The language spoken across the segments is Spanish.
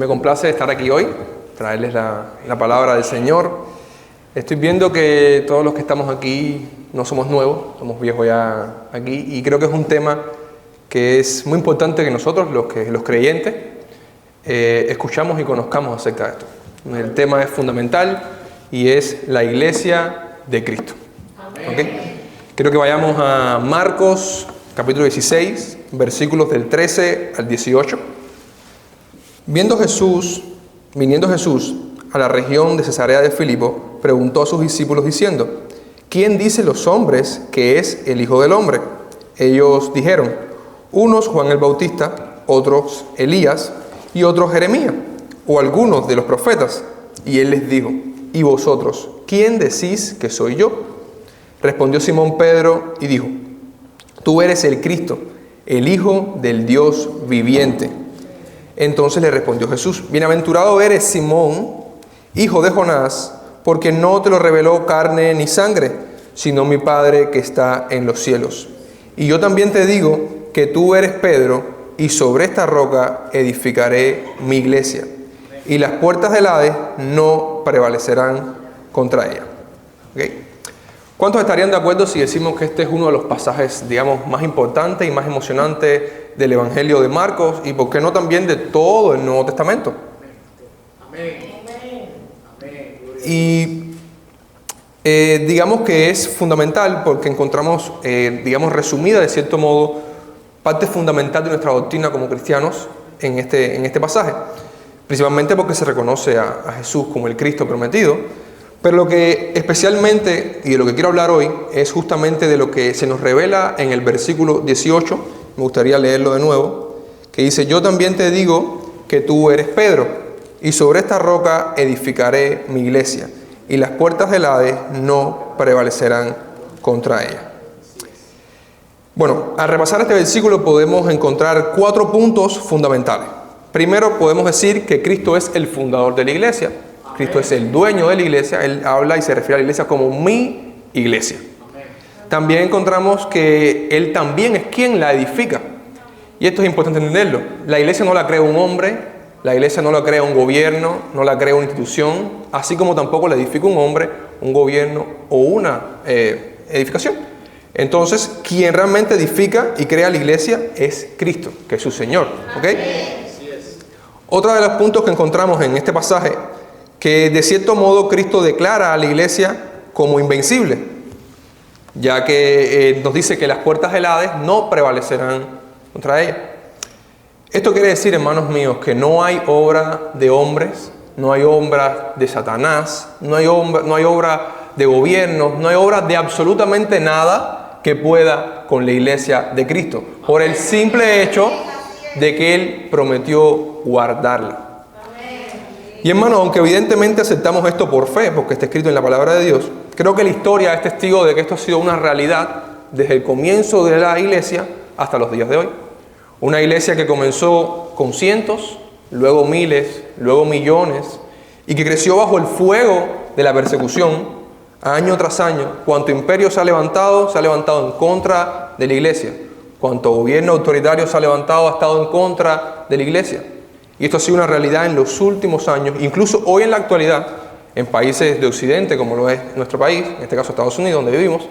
Me complace estar aquí hoy, traerles la palabra del Señor. Estoy viendo que todos los que estamos aquí no somos nuevos, somos viejos ya aquí, y creo que es un tema que es muy importante que nosotros, los creyentes, escuchamos y conozcamos acerca de esto. El tema es fundamental y es la iglesia de Cristo. ¿Okay? Quiero que vayamos a Marcos capítulo 16, versículos del 13 al 18. Viniendo Jesús a la región de Cesarea de Filipo, preguntó a sus discípulos diciendo: ¿quién dicen los hombres que es el Hijo del Hombre? Ellos dijeron: unos Juan el Bautista, otros Elías y otros Jeremías, o algunos de los profetas. Y él les dijo: ¿y vosotros, quién decís que soy yo? Respondió Simón Pedro y dijo: tú eres el Cristo, el Hijo del Dios viviente. Entonces le respondió Jesús: bienaventurado eres, Simón, hijo de Jonás, porque no te lo reveló carne ni sangre, sino mi Padre que está en los cielos. Y yo también te digo que tú eres Pedro, y sobre esta roca edificaré mi iglesia, y las puertas del Hades no prevalecerán contra ella. ¿Okay? ¿Cuántos estarían de acuerdo si decimos que este es uno de los pasajes, digamos, más importantes y más emocionantes del Evangelio de Marcos, y por qué no también de todo el Nuevo Testamento? Amén. Y digamos que es fundamental porque encontramos, digamos, resumida de cierto modo, parte fundamental de nuestra doctrina como cristianos en este pasaje, principalmente porque se reconoce a Jesús como el Cristo prometido. Pero lo que especialmente, y de lo que quiero hablar hoy, es justamente de lo que se nos revela en el versículo 18, me gustaría leerlo de nuevo, que dice: yo también te digo que tú eres Pedro, y sobre esta roca edificaré mi iglesia, y las puertas del Hades no prevalecerán contra ella. Bueno, al repasar este versículo podemos encontrar 4 puntos fundamentales. Primero, podemos decir que Cristo es el fundador de la iglesia. Cristo es el dueño de la iglesia. Él habla y se refiere a la iglesia como mi iglesia. También encontramos que Él también es quien la edifica. Y esto es importante entenderlo. La iglesia no la crea un hombre, la iglesia no la crea un gobierno, no la crea una institución, así como tampoco la edifica un hombre, un gobierno o una edificación. Entonces, quien realmente edifica y crea la iglesia es Cristo, que es su Señor. ¿Okay? Otro de los puntos que encontramos en este pasaje, que de cierto modo Cristo declara a la iglesia como invencible, ya que nos dice que las puertas del Hades no prevalecerán contra ella. Esto quiere decir, hermanos míos, que no hay obra de hombres, no hay obra de Satanás, no hay obra de gobiernos, no hay obra de absolutamente nada que pueda con la iglesia de Cristo, por el simple hecho de que Él prometió guardarla. Y hermano, aunque evidentemente aceptamos esto por fe, porque está escrito en la palabra de Dios, creo que la historia es testigo de que esto ha sido una realidad desde el comienzo de la iglesia hasta los días de hoy. Una iglesia que comenzó con cientos, luego miles, luego millones, y que creció bajo el fuego de la persecución, año tras año. Cuanto imperio se ha levantado en contra de la iglesia. Cuanto gobierno autoritario se ha levantado, ha estado en contra de la iglesia. Y esto ha sido una realidad en los últimos años, incluso hoy en la actualidad, en países de Occidente, como lo es nuestro país, en este caso Estados Unidos, donde vivimos.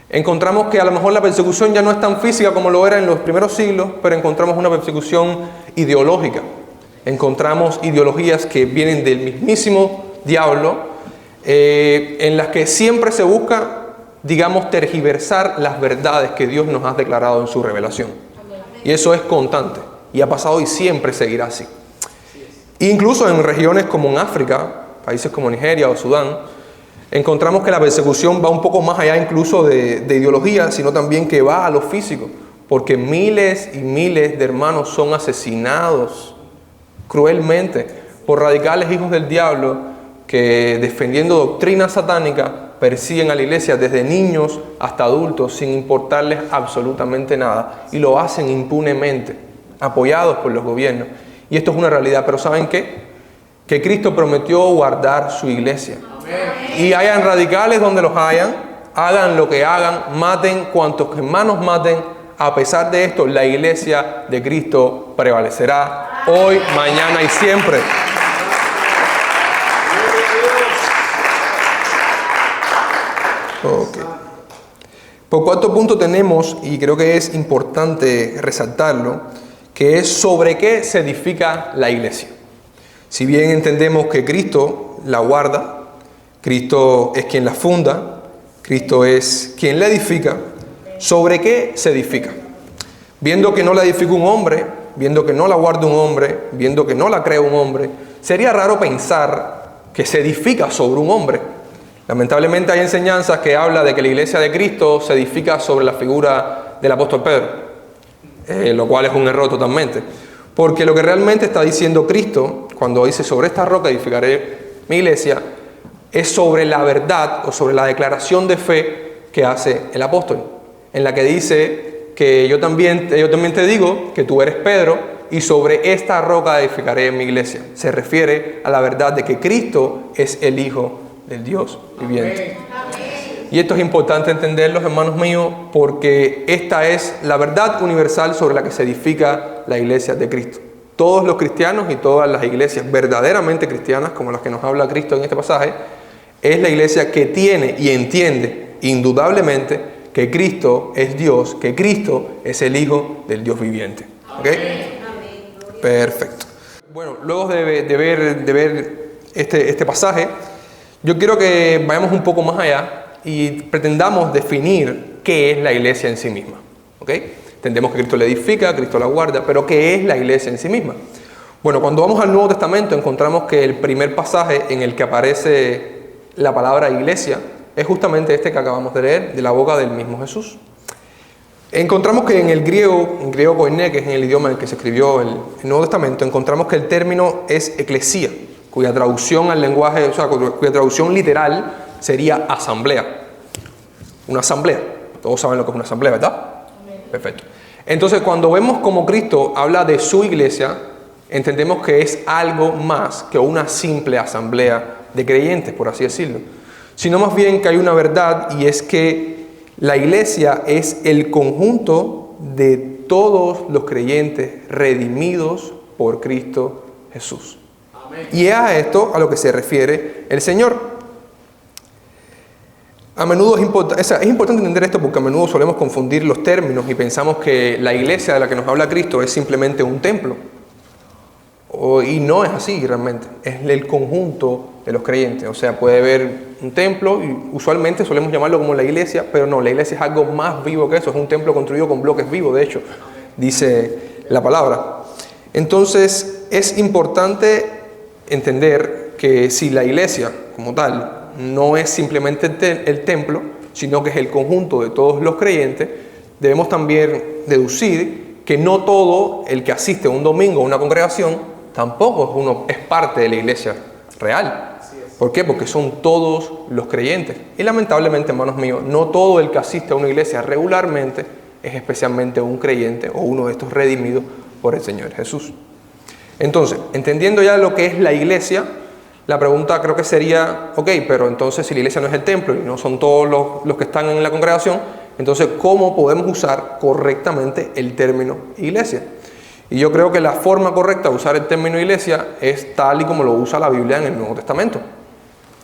Encontramos que a lo mejor la persecución ya no es tan física como lo era en los primeros siglos, pero encontramos una persecución ideológica. Encontramos ideologías que vienen del mismísimo diablo, en las que siempre se busca, digamos, tergiversar las verdades que Dios nos ha declarado en su revelación. Y eso es constante. Y ha pasado y siempre seguirá así. Incluso en regiones como en África, países como Nigeria o Sudán, encontramos que la persecución va un poco más allá incluso de ideología, sino también que va a lo físico, porque miles y miles de hermanos son asesinados cruelmente por radicales hijos del diablo que, defendiendo doctrina satánica, persiguen a la iglesia desde niños hasta adultos sin importarles absolutamente nada, y lo hacen impunemente, apoyados por los gobiernos. Y esto es una realidad, pero ¿saben qué? Que Cristo prometió guardar su iglesia. Amén. Y hayan radicales donde los hayan, hagan lo que hagan, maten cuantos hermanos maten, A pesar de esto, la iglesia de Cristo prevalecerá hoy, mañana y siempre. Okay. Por cuarto punto tenemos, y creo que es importante resaltarlo, que es sobre qué se edifica la iglesia. Si bien entendemos que Cristo la guarda, Cristo es quien la funda, Cristo es quien la edifica, ¿sobre qué se edifica? Viendo que no la edifica un hombre, viendo que no la guarda un hombre, viendo que no la crea un hombre, sería raro pensar que se edifica sobre un hombre. Lamentablemente hay enseñanzas que hablan de que la iglesia de Cristo se edifica sobre la figura del apóstol Pedro, lo cual es un error totalmente. Porque lo que realmente está diciendo Cristo, cuando dice sobre esta roca edificaré mi iglesia, es sobre la verdad o sobre la declaración de fe que hace el apóstol, en la que dice que yo también te digo que tú eres Pedro y sobre esta roca edificaré mi iglesia. Se refiere a la verdad de que Cristo es el Hijo del Dios viviente. Y esto es importante entenderlo, hermanos míos, porque esta es la verdad universal sobre la que se edifica la iglesia de Cristo. Todos los cristianos y todas las iglesias verdaderamente cristianas, como las que nos habla Cristo en este pasaje, es la iglesia que tiene y entiende indudablemente que Cristo es Dios, que Cristo es el Hijo del Dios viviente. ¿Ok? Perfecto. Bueno, luego de ver este pasaje, yo quiero que vayamos un poco más allá y pretendamos definir qué es la iglesia en sí misma. ¿Ok? Entendemos que Cristo la edifica, Cristo la guarda, pero ¿qué es la iglesia en sí misma? Bueno, cuando vamos al Nuevo Testamento encontramos que el primer pasaje en el que aparece la palabra iglesia es justamente este que acabamos de leer, de la boca del mismo Jesús. Encontramos que en griego koiné, que es en el idioma en el que se escribió el Nuevo Testamento, encontramos que el término es eclesía, cuya traducción al lenguaje, o sea, cuya traducción literal sería asamblea. Una asamblea. Todos saben lo que es una asamblea, ¿verdad? Perfecto. Entonces, cuando vemos como Cristo habla de su iglesia, entendemos que es algo más que una simple asamblea de creyentes, por así decirlo, sino más bien que hay una verdad, y es que la iglesia es el conjunto de todos los creyentes redimidos por Cristo Jesús. Y es a esto a lo que se refiere el Señor. A menudo es importante entender esto porque a menudo solemos confundir los términos y pensamos que la iglesia de la que nos habla Cristo es simplemente un templo. Y no es así realmente, es el conjunto de los creyentes. O sea, puede haber un templo y usualmente solemos llamarlo como la iglesia, pero no, la iglesia es algo más vivo que eso, es un templo construido con bloques vivos, de hecho, dice la palabra. Entonces, es importante entender que si la iglesia como tal no es simplemente el templo, sino que es el conjunto de todos los creyentes, debemos también deducir que no todo el que asiste un domingo a una congregación tampoco es parte de la iglesia real. ¿Por qué? Porque son todos los creyentes. Y lamentablemente, hermanos míos, no todo el que asiste a una iglesia regularmente es especialmente un creyente o uno de estos redimidos por el Señor Jesús. Entonces, entendiendo ya lo que es la iglesia, la pregunta creo que sería, ok, pero entonces si la iglesia no es el templo y no son todos los que están en la congregación, entonces ¿cómo podemos usar correctamente el término iglesia? Y yo creo que la forma correcta de usar el término iglesia es tal y como lo usa la Biblia en el Nuevo Testamento.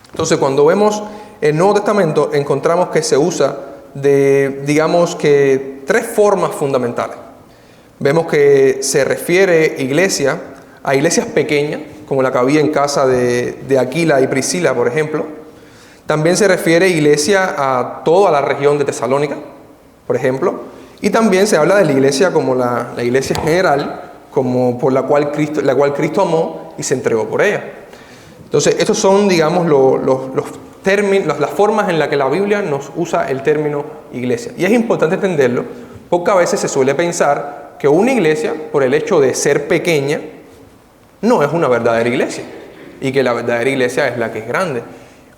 Entonces, cuando vemos el Nuevo Testamento, encontramos que se usa de, digamos que, tres formas fundamentales. Vemos que se refiere iglesia a iglesias pequeñas, como la que había en casa de Aquila y Priscila, por ejemplo. También se refiere iglesia a toda la región de Tesalónica, por ejemplo. Y también se habla de la iglesia como la iglesia general, como por la cual Cristo amó y se entregó por ella. Entonces, estos son, digamos, los términos, las formas en las que la Biblia nos usa el término iglesia. Y es importante entenderlo, porque a veces se suele pensar que una iglesia, por el hecho de ser pequeña, no es una verdadera iglesia, y que la verdadera iglesia es la que es grande.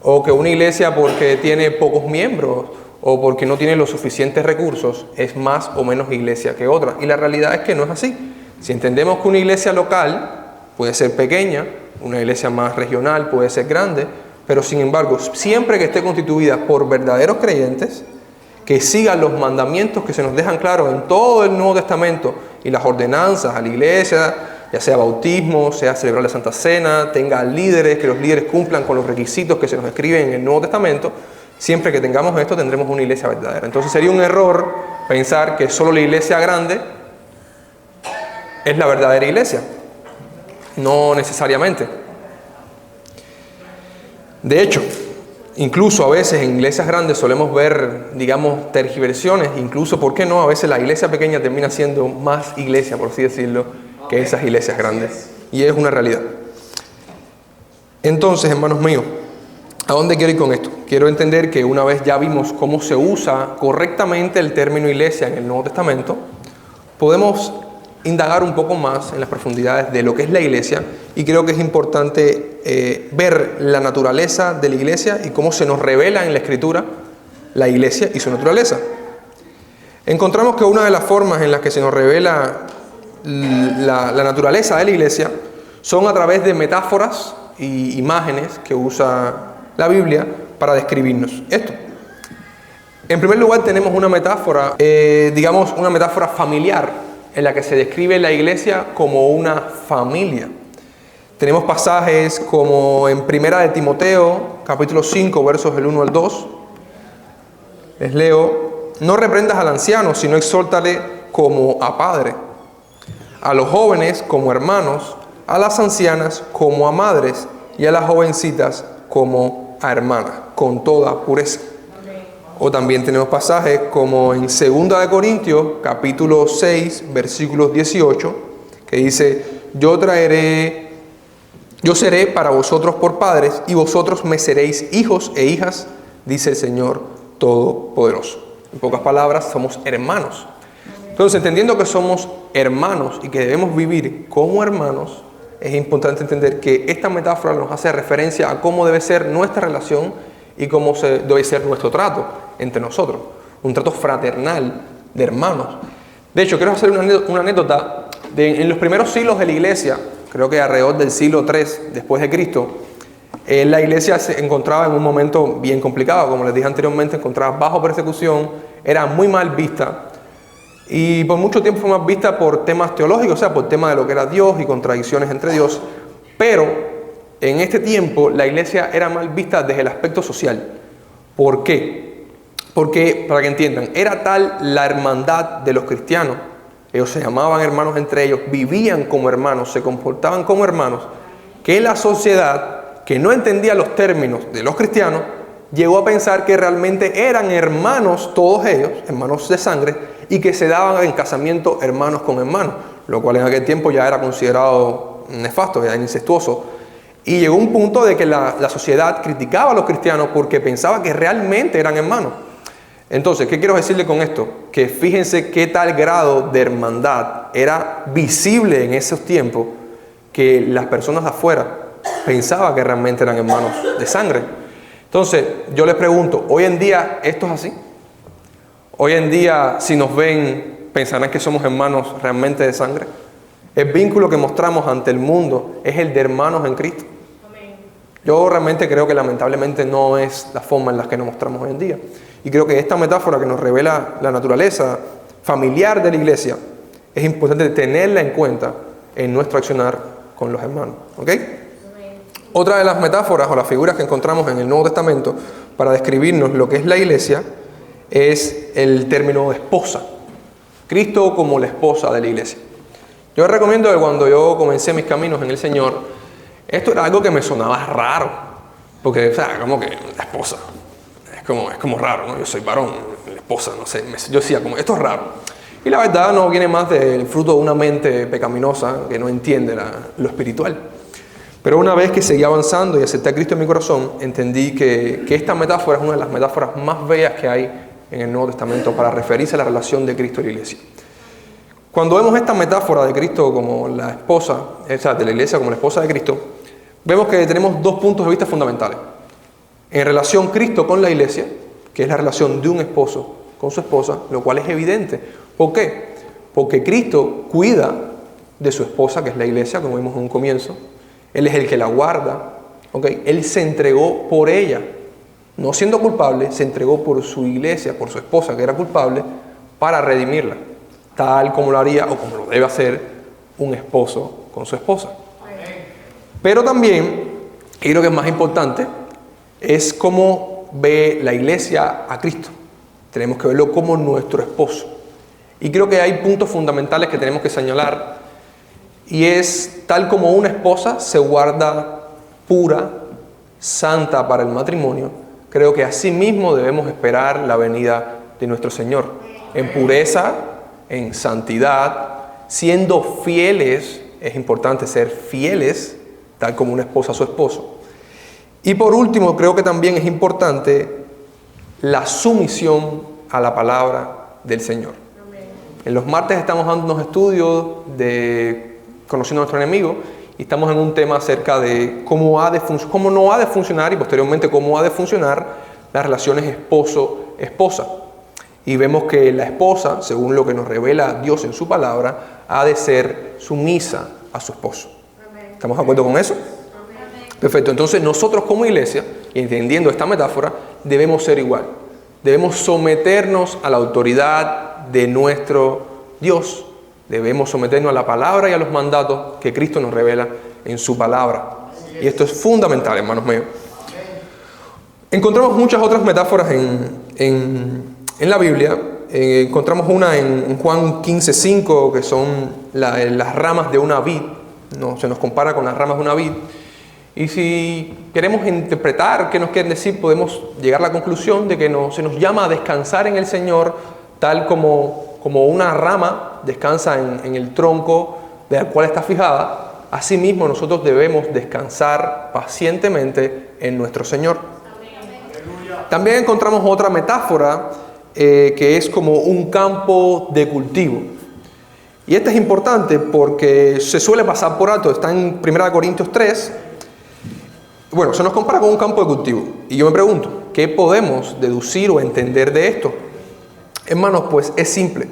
O que una iglesia, porque tiene pocos miembros, o porque no tiene los suficientes recursos, es más o menos iglesia que otra. Y la realidad es que no es así. Si entendemos que una iglesia local puede ser pequeña, una iglesia más regional puede ser grande, pero sin embargo, siempre que esté constituida por verdaderos creyentes, que siga los mandamientos que se nos dejan claros en todo el Nuevo Testamento y las ordenanzas a la iglesia, ya sea bautismo, sea celebrar la Santa Cena, tenga líderes, que los líderes cumplan con los requisitos que se nos escriben en el Nuevo Testamento. Siempre que tengamos esto, tendremos una iglesia verdadera. Entonces sería un error pensar que solo la iglesia grande es la verdadera iglesia. No necesariamente. De hecho, incluso a veces en iglesias grandes solemos ver, digamos, tergiversiones. Incluso, ¿por qué no? A veces la iglesia pequeña termina siendo más iglesia, por así decirlo, que esas iglesias grandes. Y es una realidad. Entonces, hermanos míos, ¿a dónde quiero ir con esto? Quiero entender que una vez ya vimos cómo se usa correctamente el término iglesia en el Nuevo Testamento, podemos indagar un poco más en las profundidades de lo que es la iglesia, y creo que es importante ver la naturaleza de la iglesia y cómo se nos revela en la Escritura la iglesia y su naturaleza. Encontramos que una de las formas en las que se nos revela la naturaleza de la iglesia son a través de metáforas y imágenes que usa la Biblia para describirnos esto. En primer lugar, tenemos una metáfora, digamos una metáfora familiar, en la que se describe la iglesia como una familia. Tenemos pasajes como en Primera de Timoteo, capítulo 5, versos del 1 al 2. Les leo: no reprendas al anciano, sino exhórtale como a padre, a los jóvenes como hermanos, a las ancianas como a madres, y a las jovencitas como a hermanas, con toda pureza. O también tenemos pasajes como en 2 de Corintios, capítulo 6, versículos 18, que dice: yo seré para vosotros por padres, y vosotros me seréis hijos e hijas, dice el Señor Todopoderoso. En pocas palabras, somos hermanos. Entonces, entendiendo que somos hermanos y que debemos vivir como hermanos, es importante entender que esta metáfora nos hace referencia a cómo debe ser nuestra relación y cómo debe ser nuestro trato entre nosotros. Un trato fraternal de hermanos. De hecho, quiero hacer una anécdota. En los primeros siglos de la iglesia, creo que alrededor del siglo III después de Cristo, la iglesia se encontraba en un momento bien complicado. Como les dije anteriormente, encontraba bajo persecución, era muy mal vista. Y por mucho tiempo fue mal vista por temas teológicos, o sea, por temas de lo que era Dios y contradicciones entre Dios. Pero en este tiempo la iglesia era mal vista desde el aspecto social. ¿Por qué? Porque, para que entiendan, era tal la hermandad de los cristianos, ellos se llamaban hermanos entre ellos, vivían como hermanos, se comportaban como hermanos, que la sociedad, que no entendía los términos de los cristianos, llegó a pensar que realmente eran hermanos todos ellos, hermanos de sangre, y que se daban en casamiento hermanos con hermanos, lo cual en aquel tiempo ya era considerado nefasto, ya incestuoso. Y llegó un punto de que la sociedad criticaba a los cristianos porque pensaba que realmente eran hermanos. Entonces, ¿qué quiero decirle con esto? Que fíjense qué tal grado de hermandad era visible en esos tiempos, que las personas de afuera pensaban que realmente eran hermanos de sangre. Entonces, yo les pregunto, ¿hoy en día esto es así? Hoy en día, si nos ven, ¿pensarán que somos hermanos realmente de sangre? El vínculo que mostramos ante el mundo es el de hermanos en Cristo. Yo realmente creo que lamentablemente no es la forma en la que nos mostramos hoy en día. Y creo que esta metáfora que nos revela la naturaleza familiar de la iglesia es importante tenerla en cuenta en nuestro accionar con los hermanos. ¿Ok? Otra de las metáforas o las figuras que encontramos en el Nuevo Testamento para describirnos lo que es la iglesia es el término de esposa. Cristo como la esposa de la iglesia. Yo recomiendo que cuando yo comencé mis caminos en el Señor, esto era algo que me sonaba raro. Porque, o sea, como que la esposa. Es como raro, ¿no? Yo soy varón, la esposa, no sé. Yo decía, como, esto es raro. Y la verdad no viene más del fruto de una mente pecaminosa que no entiende lo espiritual. Pero una vez que seguí avanzando y acepté a Cristo en mi corazón, entendí que esta metáfora es una de las metáforas más bellas que hay en el Nuevo Testamento para referirse a la relación de Cristo y la iglesia. Cuando vemos esta metáfora de Cristo como la esposa, o sea, de la iglesia como la esposa de Cristo, vemos que tenemos dos puntos de vista fundamentales. En relación Cristo con la iglesia, que es la relación de un esposo con su esposa, lo cual es evidente. ¿Por qué? Porque Cristo cuida de su esposa, que es la iglesia, como vimos en un comienzo. Él es el que la guarda, ¿okay? Él se entregó por ella. no siendo culpable, se entregó por su iglesia, por su esposa que era culpable, para redimirla, tal como lo haría o como lo debe hacer un esposo con su esposa. Pero también, y creo que es más importante, es cómo ve la iglesia a Cristo. Tenemos que verlo como nuestro esposo. Y creo que hay puntos fundamentales que tenemos que señalar, y es tal como una esposa se guarda pura, santa para el matrimonio, creo que así mismo debemos esperar la venida de nuestro Señor, en pureza, en santidad, siendo fieles. Es importante ser fieles, tal como una esposa a su esposo. Y por último, creo que también es importante la sumisión a la palabra del Señor. En los martes estamos dando unos estudios de Conociendo a nuestro enemigo, y estamos en un tema acerca de cómo no ha de funcionar y posteriormente cómo ha de funcionar las relaciones esposo-esposa. Y vemos que la esposa, según lo que nos revela Dios en su palabra, ha de ser sumisa a su esposo. ¿Estamos de acuerdo con eso? Perfecto. Entonces nosotros como iglesia, y entendiendo esta metáfora, debemos ser igual. Debemos someternos a la autoridad de nuestro Dios. Debemos someternos a la palabra y a los mandatos que Cristo nos revela en su palabra. Y esto es fundamental, hermanos míos. Encontramos muchas otras metáforas en la Biblia. Encontramos una en Juan 15:5, que son las ramas de una vid. No, se nos compara con las ramas de una vid. Y si queremos interpretar qué nos quieren decir, podemos llegar a la conclusión de que se nos llama a descansar en el Señor, tal como una rama descansa en el tronco del cual está fijada. Asimismo, nosotros debemos descansar pacientemente en nuestro Señor. También encontramos otra metáfora que es como un campo de cultivo. Y esta es importante porque se suele pasar por alto. Está en 1 Corintios 3. Bueno, se nos compara con un campo de cultivo. Y yo me pregunto, ¿qué podemos deducir o entender de esto? Hermanos, pues es simple.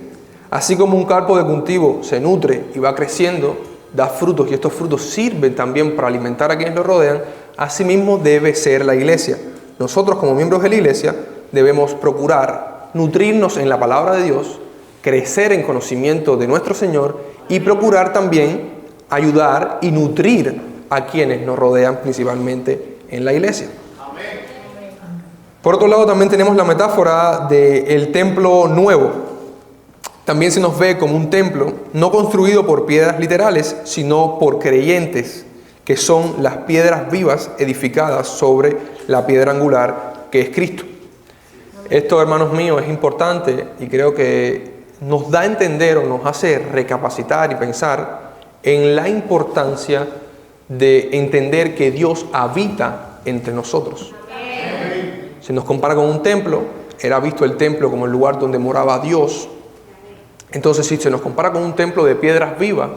Así como un campo de cultivo se nutre y va creciendo, da frutos, y estos frutos sirven también para alimentar a quienes lo rodean, asimismo debe ser la iglesia. Nosotros, como miembros de la iglesia, debemos procurar nutrirnos en la palabra de Dios, crecer en conocimiento de nuestro Señor y procurar también ayudar y nutrir a quienes nos rodean, principalmente en la iglesia. Por otro lado, también tenemos la metáfora del templo nuevo. También se nos ve como un templo no construido por piedras literales, sino por creyentes, que son las piedras vivas edificadas sobre la piedra angular, que es Cristo. Esto, hermanos míos, es importante y creo que nos da a entender o nos hace recapacitar y pensar en la importancia de entender que Dios habita entre nosotros. Se nos compara con un templo, era visto el templo como el lugar donde moraba Dios. Entonces, si se nos compara con un templo de piedras vivas,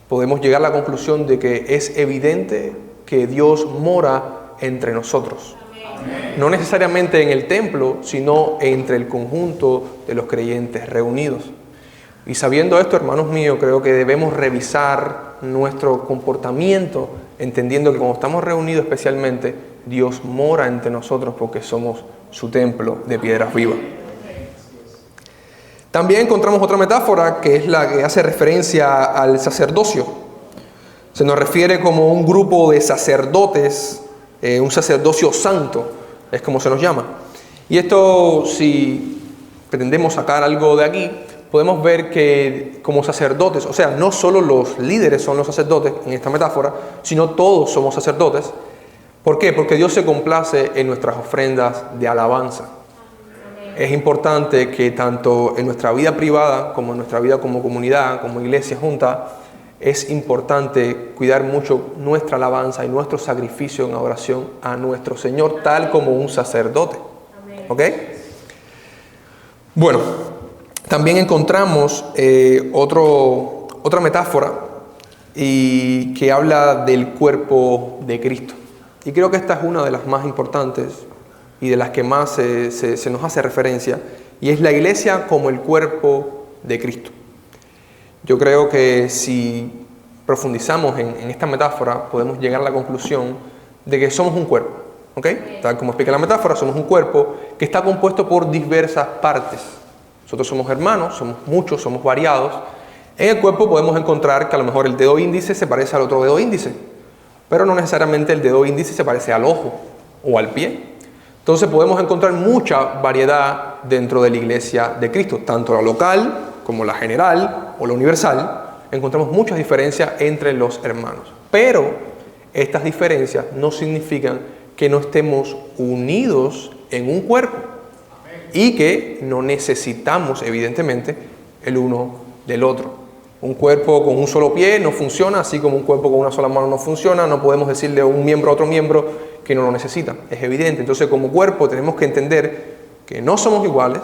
podemos llegar a la conclusión de que es evidente que Dios mora entre nosotros. No necesariamente en el templo, sino entre el conjunto de los creyentes reunidos. Y sabiendo esto, hermanos míos, creo que debemos revisar nuestro comportamiento, entendiendo que cuando estamos reunidos especialmente, Dios mora entre nosotros porque somos su templo de piedras vivas. También encontramos otra metáfora que es la que hace referencia al sacerdocio. Se nos refiere como un grupo de sacerdotes, un sacerdocio santo, es como se nos llama. Y esto, si pretendemos sacar algo de aquí, podemos ver que como sacerdotes, o sea, no solo los líderes son los sacerdotes en esta metáfora, sino todos somos sacerdotes. ¿Por qué? Porque Dios se complace en nuestras ofrendas de alabanza. Es importante que tanto en nuestra vida privada como en nuestra vida como comunidad, como iglesia junta, es importante cuidar mucho nuestra alabanza y nuestro sacrificio en adoración a nuestro Señor, tal como un sacerdote. ¿Ok? Bueno, también encontramos otra metáfora y que habla del cuerpo de Cristo. Y creo que esta es una de las más importantes y de las que más se nos hace referencia, y es la iglesia como el cuerpo de Cristo. Yo creo que si profundizamos en esta metáfora, podemos llegar a la conclusión de que somos un cuerpo, ¿Ok? Tal como explica la metáfora, somos un cuerpo que está compuesto por diversas partes. Nosotros somos hermanos, somos muchos, somos variados. En el cuerpo podemos encontrar que a lo mejor el dedo índice se parece al otro dedo índice, pero no necesariamente el dedo índice se parece al ojo o al pie. Entonces podemos encontrar mucha variedad dentro de la iglesia de Cristo, tanto la local como la general o la universal. Encontramos muchas diferencias entre los hermanos, pero estas diferencias no significan que no estemos unidos en un cuerpo y que no necesitamos, evidentemente, el uno del otro. Un cuerpo con un solo pie no funciona, así como un cuerpo con una sola mano no funciona. No podemos decirle a un miembro a otro miembro que no lo necesita. Es evidente. Entonces, como cuerpo tenemos que entender que no somos iguales,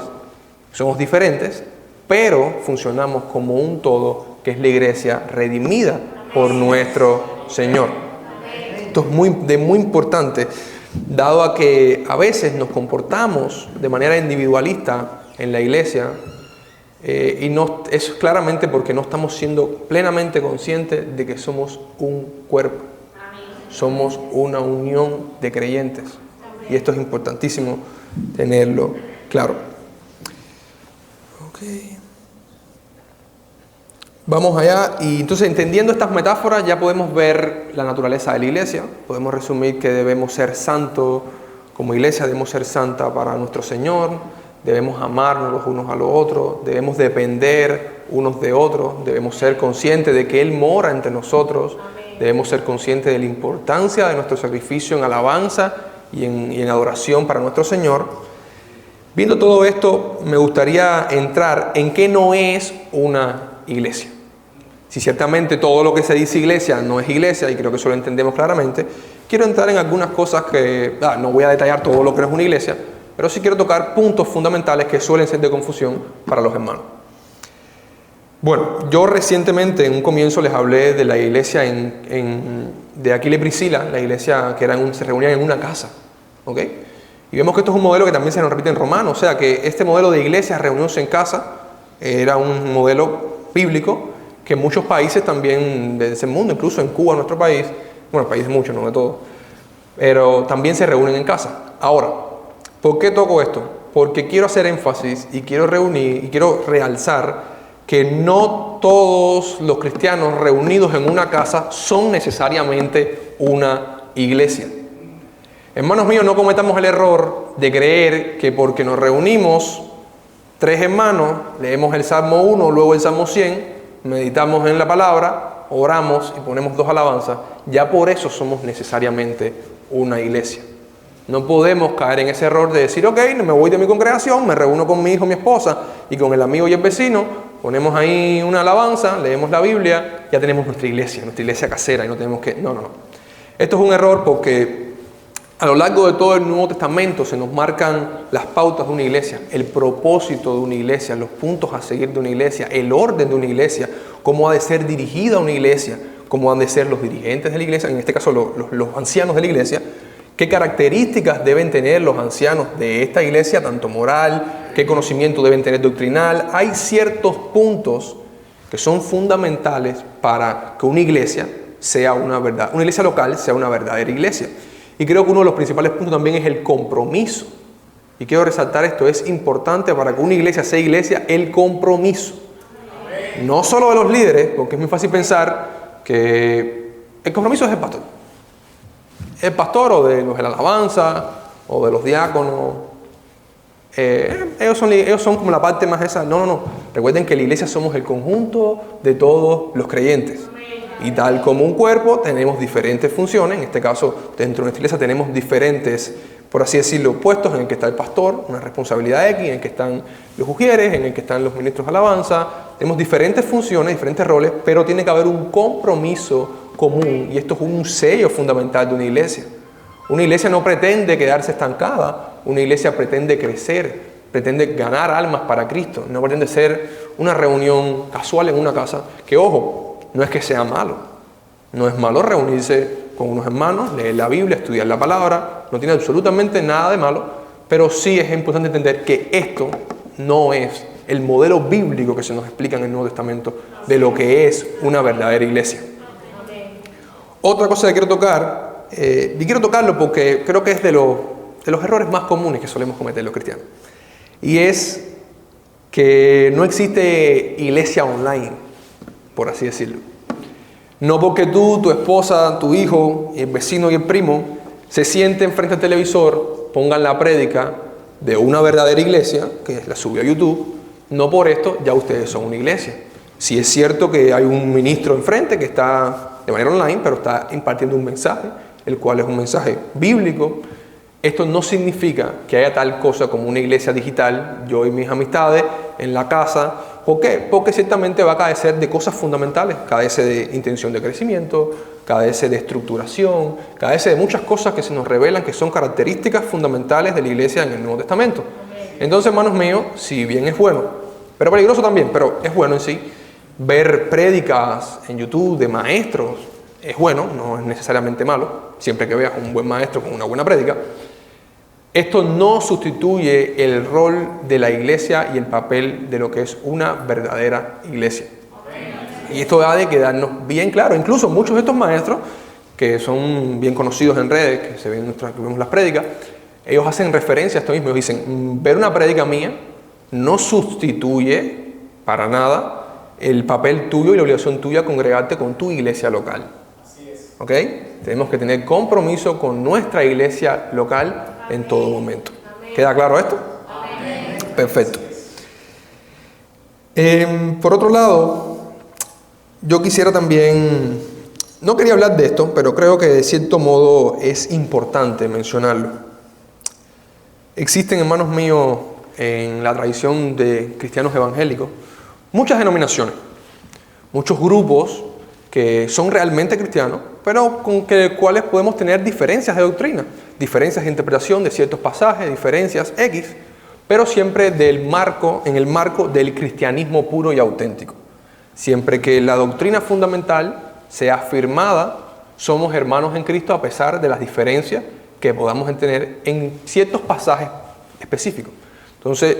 somos diferentes, pero funcionamos como un todo, que es la iglesia redimida por nuestro Señor. Esto es muy importante, dado a que a veces nos comportamos de manera individualista en la iglesia, y no, es claramente porque no estamos siendo plenamente conscientes de que somos un cuerpo. Somos una unión de creyentes. Y esto es importantísimo tenerlo claro. Okay. Vamos allá, y entonces entendiendo estas metáforas ya podemos ver la naturaleza de la iglesia. Podemos resumir que debemos ser santos como iglesia, debemos ser santa para nuestro Señor, debemos amarnos los unos a los otros, debemos depender unos de otros, debemos ser conscientes de que Él mora entre nosotros, debemos ser conscientes de la importancia de nuestro sacrificio en alabanza y en adoración para nuestro Señor. Viendo todo esto, me gustaría entrar en qué no es una iglesia. Si ciertamente todo lo que se dice iglesia no es iglesia, y creo que eso lo entendemos claramente, quiero entrar en algunas cosas que, no voy a detallar todo lo que no es una iglesia, pero sí quiero tocar puntos fundamentales que suelen ser de confusión para los hermanos. Bueno, yo recientemente en un comienzo les hablé de la iglesia de Aquila y Priscila, la iglesia que se reunían en una casa, ¿ok? Y vemos que esto es un modelo que también se nos repite en Romanos, o sea que este modelo de iglesia, reunirse en casa, era un modelo bíblico que en muchos países también de ese mundo, incluso en Cuba, nuestro país, bueno, países muchos, no de todos, pero también se reúnen en casa. Ahora, ¿por qué toco esto? Porque quiero hacer énfasis y quiero reunir y quiero realzar que no todos los cristianos reunidos en una casa son necesariamente una iglesia. Hermanos míos, no cometamos el error de creer que porque nos reunimos 3 hermanos, leemos el Salmo 1, luego el Salmo 100, meditamos en la palabra, oramos y ponemos 2 alabanzas, ya por eso somos necesariamente una iglesia. No podemos caer en ese error de decir, ok, me voy de mi congregación, me reúno con mi hijo, mi esposa y con el amigo y el vecino, ponemos ahí una alabanza, leemos la Biblia, ya tenemos nuestra iglesia casera y no tenemos que... No. Esto es un error porque a lo largo de todo el Nuevo Testamento se nos marcan las pautas de una iglesia, el propósito de una iglesia, los puntos a seguir de una iglesia, el orden de una iglesia, cómo ha de ser dirigida una iglesia, cómo han de ser los dirigentes de la iglesia, en este caso los ancianos de la iglesia, qué características deben tener los ancianos de esta iglesia, tanto moral, qué conocimiento deben tener doctrinal. Hay ciertos puntos que son fundamentales para que una iglesia sea una iglesia local sea una verdadera iglesia. Y creo que uno de los principales puntos también es el compromiso. Y quiero resaltar esto, es importante para que una iglesia sea iglesia el compromiso. No solo de los líderes, porque es muy fácil pensar que el compromiso es el pastor. El pastor o de los de la alabanza o de los diáconos. Ellos son como la parte más esa. No. Recuerden que la iglesia somos el conjunto de todos los creyentes. Y tal como un cuerpo tenemos diferentes funciones. En este caso, dentro de nuestra iglesia tenemos diferentes, por así decirlo, puestos en el que está el pastor, una responsabilidad X, en el que están los ujieres, en el que están los ministros de alabanza. Tenemos diferentes funciones, diferentes roles, pero tiene que haber un compromiso común. Y esto es un sello fundamental de una iglesia. Una iglesia no pretende quedarse estancada. Una iglesia pretende crecer, pretende ganar almas para Cristo. No pretende ser una reunión casual en una casa, que ojo, no es que sea malo. No es malo reunirse con unos hermanos, leer la Biblia, estudiar la palabra. No tiene absolutamente nada de malo, pero sí es importante entender que esto no es el modelo bíblico que se nos explica en el Nuevo Testamento de lo que es una verdadera iglesia. Otra cosa que quiero tocar y quiero tocarlo porque creo que es de los errores más comunes que solemos cometer los cristianos. Y es que no existe iglesia online, por así decirlo. No porque tú, tu esposa, tu hijo, el vecino y el primo se sienten frente al televisor, pongan la prédica de una verdadera iglesia, que la subió a YouTube, no por esto ya ustedes son una iglesia. Sí es cierto que hay un ministro enfrente que está de manera online, pero está impartiendo un mensaje, el cual es un mensaje bíblico. Esto no significa que haya tal cosa como una iglesia digital, yo y mis amistades, en la casa. ¿Por qué? Porque ciertamente va a carecer de cosas fundamentales, carece de intención de crecimiento, carece de estructuración, carece de muchas cosas que se nos revelan que son características fundamentales de la iglesia en el Nuevo Testamento. Entonces, hermanos míos, si bien es bueno, pero peligroso también, pero es bueno en sí, ver prédicas en YouTube de maestros, es bueno, no es necesariamente malo, siempre que veas un buen maestro con una buena prédica. Esto no sustituye el rol de la iglesia y el papel de lo que es una verdadera iglesia. Y esto ha de quedarnos bien claro. Incluso muchos de estos maestros, que son bien conocidos en redes, que se ven que vemos las prédicas, ellos hacen referencia a esto mismo. Ellos dicen, ver una prédica mía no sustituye para nada el papel tuyo y la obligación tuya a congregarte con tu iglesia local. Así es. ¿Ok? Tenemos que tener compromiso con nuestra iglesia local en todo momento. ¿Queda claro esto? Amén. Perfecto. Por otro lado, yo quisiera también, no quería hablar de esto, pero creo que de cierto modo es importante mencionarlo. Existen, hermanos míos, en la tradición de cristianos evangélicos, muchas denominaciones, muchos grupos que son realmente cristianos, pero con cuales podemos tener diferencias de doctrina, diferencias de interpretación de ciertos pasajes, diferencias X, pero siempre en el marco del cristianismo puro y auténtico. Siempre que la doctrina fundamental sea afirmada, somos hermanos en Cristo a pesar de las diferencias que podamos tener en ciertos pasajes específicos. Entonces,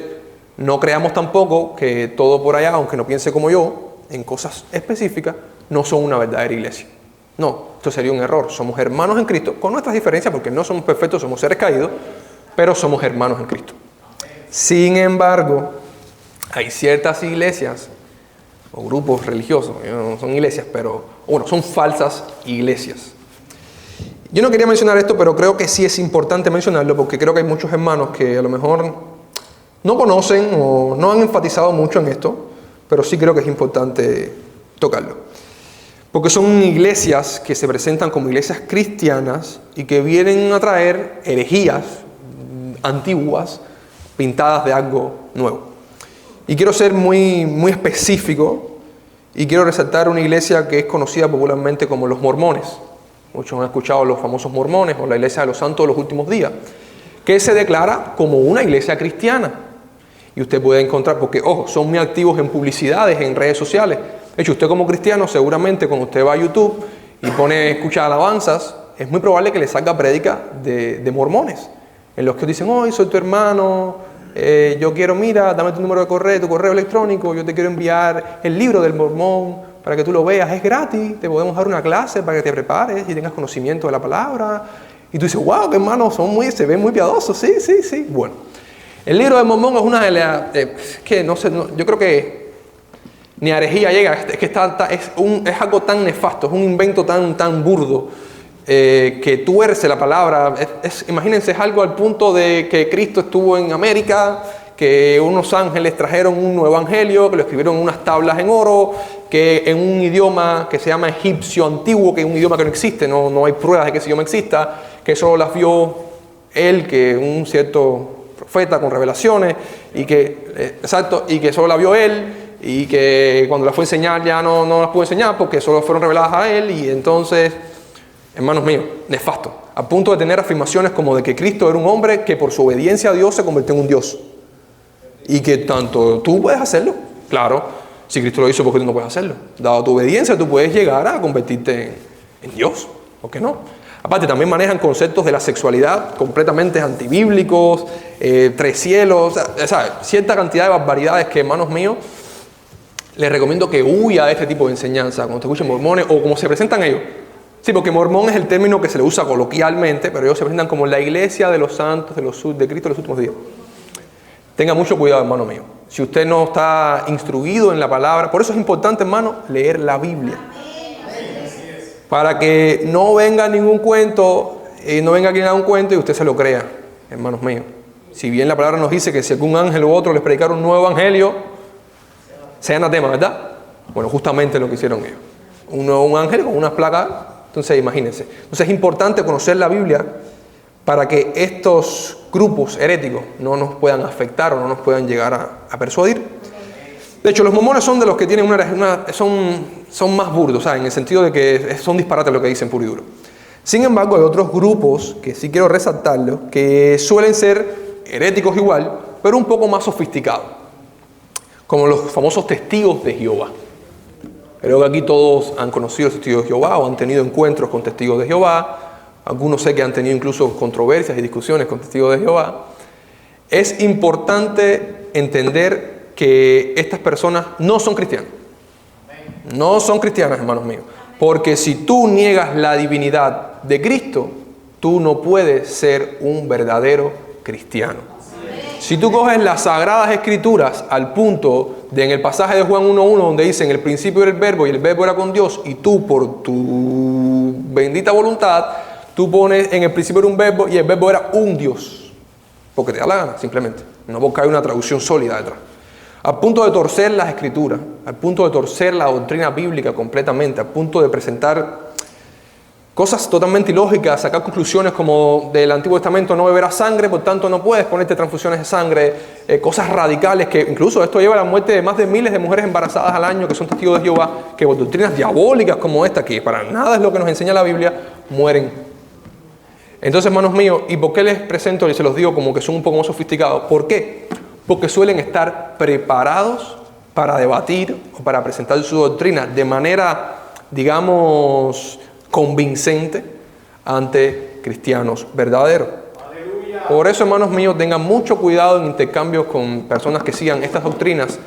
no creamos tampoco que todo por allá, aunque no piense como yo, en cosas específicas, no son una verdadera iglesia. No, esto sería un error. Somos hermanos en Cristo, con nuestras diferencias, porque no somos perfectos, somos seres caídos, pero somos hermanos en Cristo. Sin embargo, hay ciertas iglesias o grupos religiosos, no son iglesias, pero bueno, son falsas iglesias. Yo no quería mencionar esto, pero creo que sí es importante mencionarlo, porque creo que hay muchos hermanos que a lo mejor no conocen o no han enfatizado mucho en esto, pero sí creo que es importante tocarlo. Porque son iglesias que se presentan como iglesias cristianas y que vienen a traer herejías antiguas pintadas de algo nuevo. Y quiero ser muy específico y quiero resaltar una iglesia que es conocida popularmente como los mormones. Muchos han escuchado los famosos mormones o la iglesia de los santos de los últimos días, que se declara como una iglesia cristiana. Y usted puede encontrar, porque ojo, son muy activos en publicidades, en redes sociales. De hecho, usted como cristiano, seguramente cuando usted va a YouTube y pone a escuchar alabanzas, es muy probable que le salga prédica de mormones, en los que dicen, hoy soy tu hermano, yo quiero, mira, dame tu número de correo, tu correo electrónico, yo te quiero enviar el libro del mormón para que tú lo veas, es gratis, te podemos dar una clase para que te prepares y tengas conocimiento de la palabra. Y tú dices, wow, que hermanos, se ven muy piadosos, sí. Bueno, el libro del mormón es una de las, que no sé, yo creo que ni a herejía llega, es que es algo tan nefasto, es un invento tan burdo, que tuerce la palabra. Imagínense, es algo al punto de que Cristo estuvo en América, que unos ángeles trajeron un nuevo evangelio, que lo escribieron en unas tablas en oro, que en un idioma que se llama egipcio antiguo, que es un idioma que no existe, no hay pruebas de que ese idioma exista, que solo las vio él, que un cierto profeta con revelaciones, y que solo la vio él, y que cuando las fue a enseñar ya no las pudo enseñar porque solo fueron reveladas a él. Y entonces, hermanos míos, nefasto, a punto de tener afirmaciones como de que Cristo era un hombre que por su obediencia a Dios se convirtió en un Dios, y que tanto tú puedes hacerlo. Claro, si Cristo lo hizo, ¿por qué tú no puedes hacerlo? Dado tu obediencia, tú puedes llegar a convertirte en Dios, ¿por qué no? Aparte, también manejan conceptos de la sexualidad completamente antibíblicos, tres cielos, o sea, cierta cantidad de barbaridades que, hermanos míos, les recomiendo que huya de este tipo de enseñanza cuando te escuchen mormones o como se presentan ellos. Sí, porque mormón es el término que se le usa coloquialmente, pero ellos se presentan como la iglesia de los santos de Cristo de los últimos días. Tenga mucho cuidado, hermano mío. Si usted no está instruido en la palabra, por eso es importante, hermano, leer la Biblia. Para que no venga ningún cuento, no venga quien haga un cuento y usted se lo crea, hermanos míos. Si bien la palabra nos dice que si algún ángel u otro les predicara un nuevo evangelio, sea anatema, ¿verdad? Bueno, justamente lo que hicieron ellos. Un ángel con unas placas, entonces imagínense. Entonces es importante conocer la Biblia para que estos grupos heréticos no nos puedan afectar o no nos puedan llegar a persuadir. De hecho, los mormones son de los que tienen son más burdos, ¿sabes? En el sentido de que son disparates lo que dicen puro y duro. Sin embargo, hay otros grupos que sí quiero resaltarlos, que suelen ser heréticos igual, pero un poco más sofisticados, como los famosos testigos de Jehová. Creo que aquí todos han conocido a los testigos de Jehová o han tenido encuentros con testigos de Jehová. Algunos sé que han tenido incluso controversias y discusiones con testigos de Jehová. Es importante entender que estas personas no son cristianas. No son cristianas, hermanos míos. Porque si tú niegas la divinidad de Cristo, tú no puedes ser un verdadero cristiano. Si tú coges las Sagradas Escrituras al punto de en el pasaje de Juan 1.1 donde dice en el principio era el verbo y el verbo era con Dios y tú por tu bendita voluntad, tú pones en el principio era un verbo y el verbo era un Dios. Porque te da la gana, simplemente. No porque hay una traducción sólida detrás. Al punto de torcer las Escrituras, al punto de torcer la doctrina bíblica completamente, al punto de presentar cosas totalmente ilógicas, sacar conclusiones como del Antiguo Testamento no beberás sangre, por tanto no puedes ponerte transfusiones de sangre, cosas radicales que incluso esto lleva a la muerte de más de miles de mujeres embarazadas al año que son testigos de Jehová, que por doctrinas diabólicas como esta, que para nada es lo que nos enseña la Biblia, mueren. Entonces, hermanos míos, ¿y por qué les presento y se los digo como que son un poco más sofisticados? ¿Por qué? Porque suelen estar preparados para debatir o para presentar su doctrina de manera, digamos, convincente ante cristianos verdaderos. ¡Aleluya! Por eso, hermanos míos, tengan mucho cuidado en intercambios con personas que sigan estas doctrinas.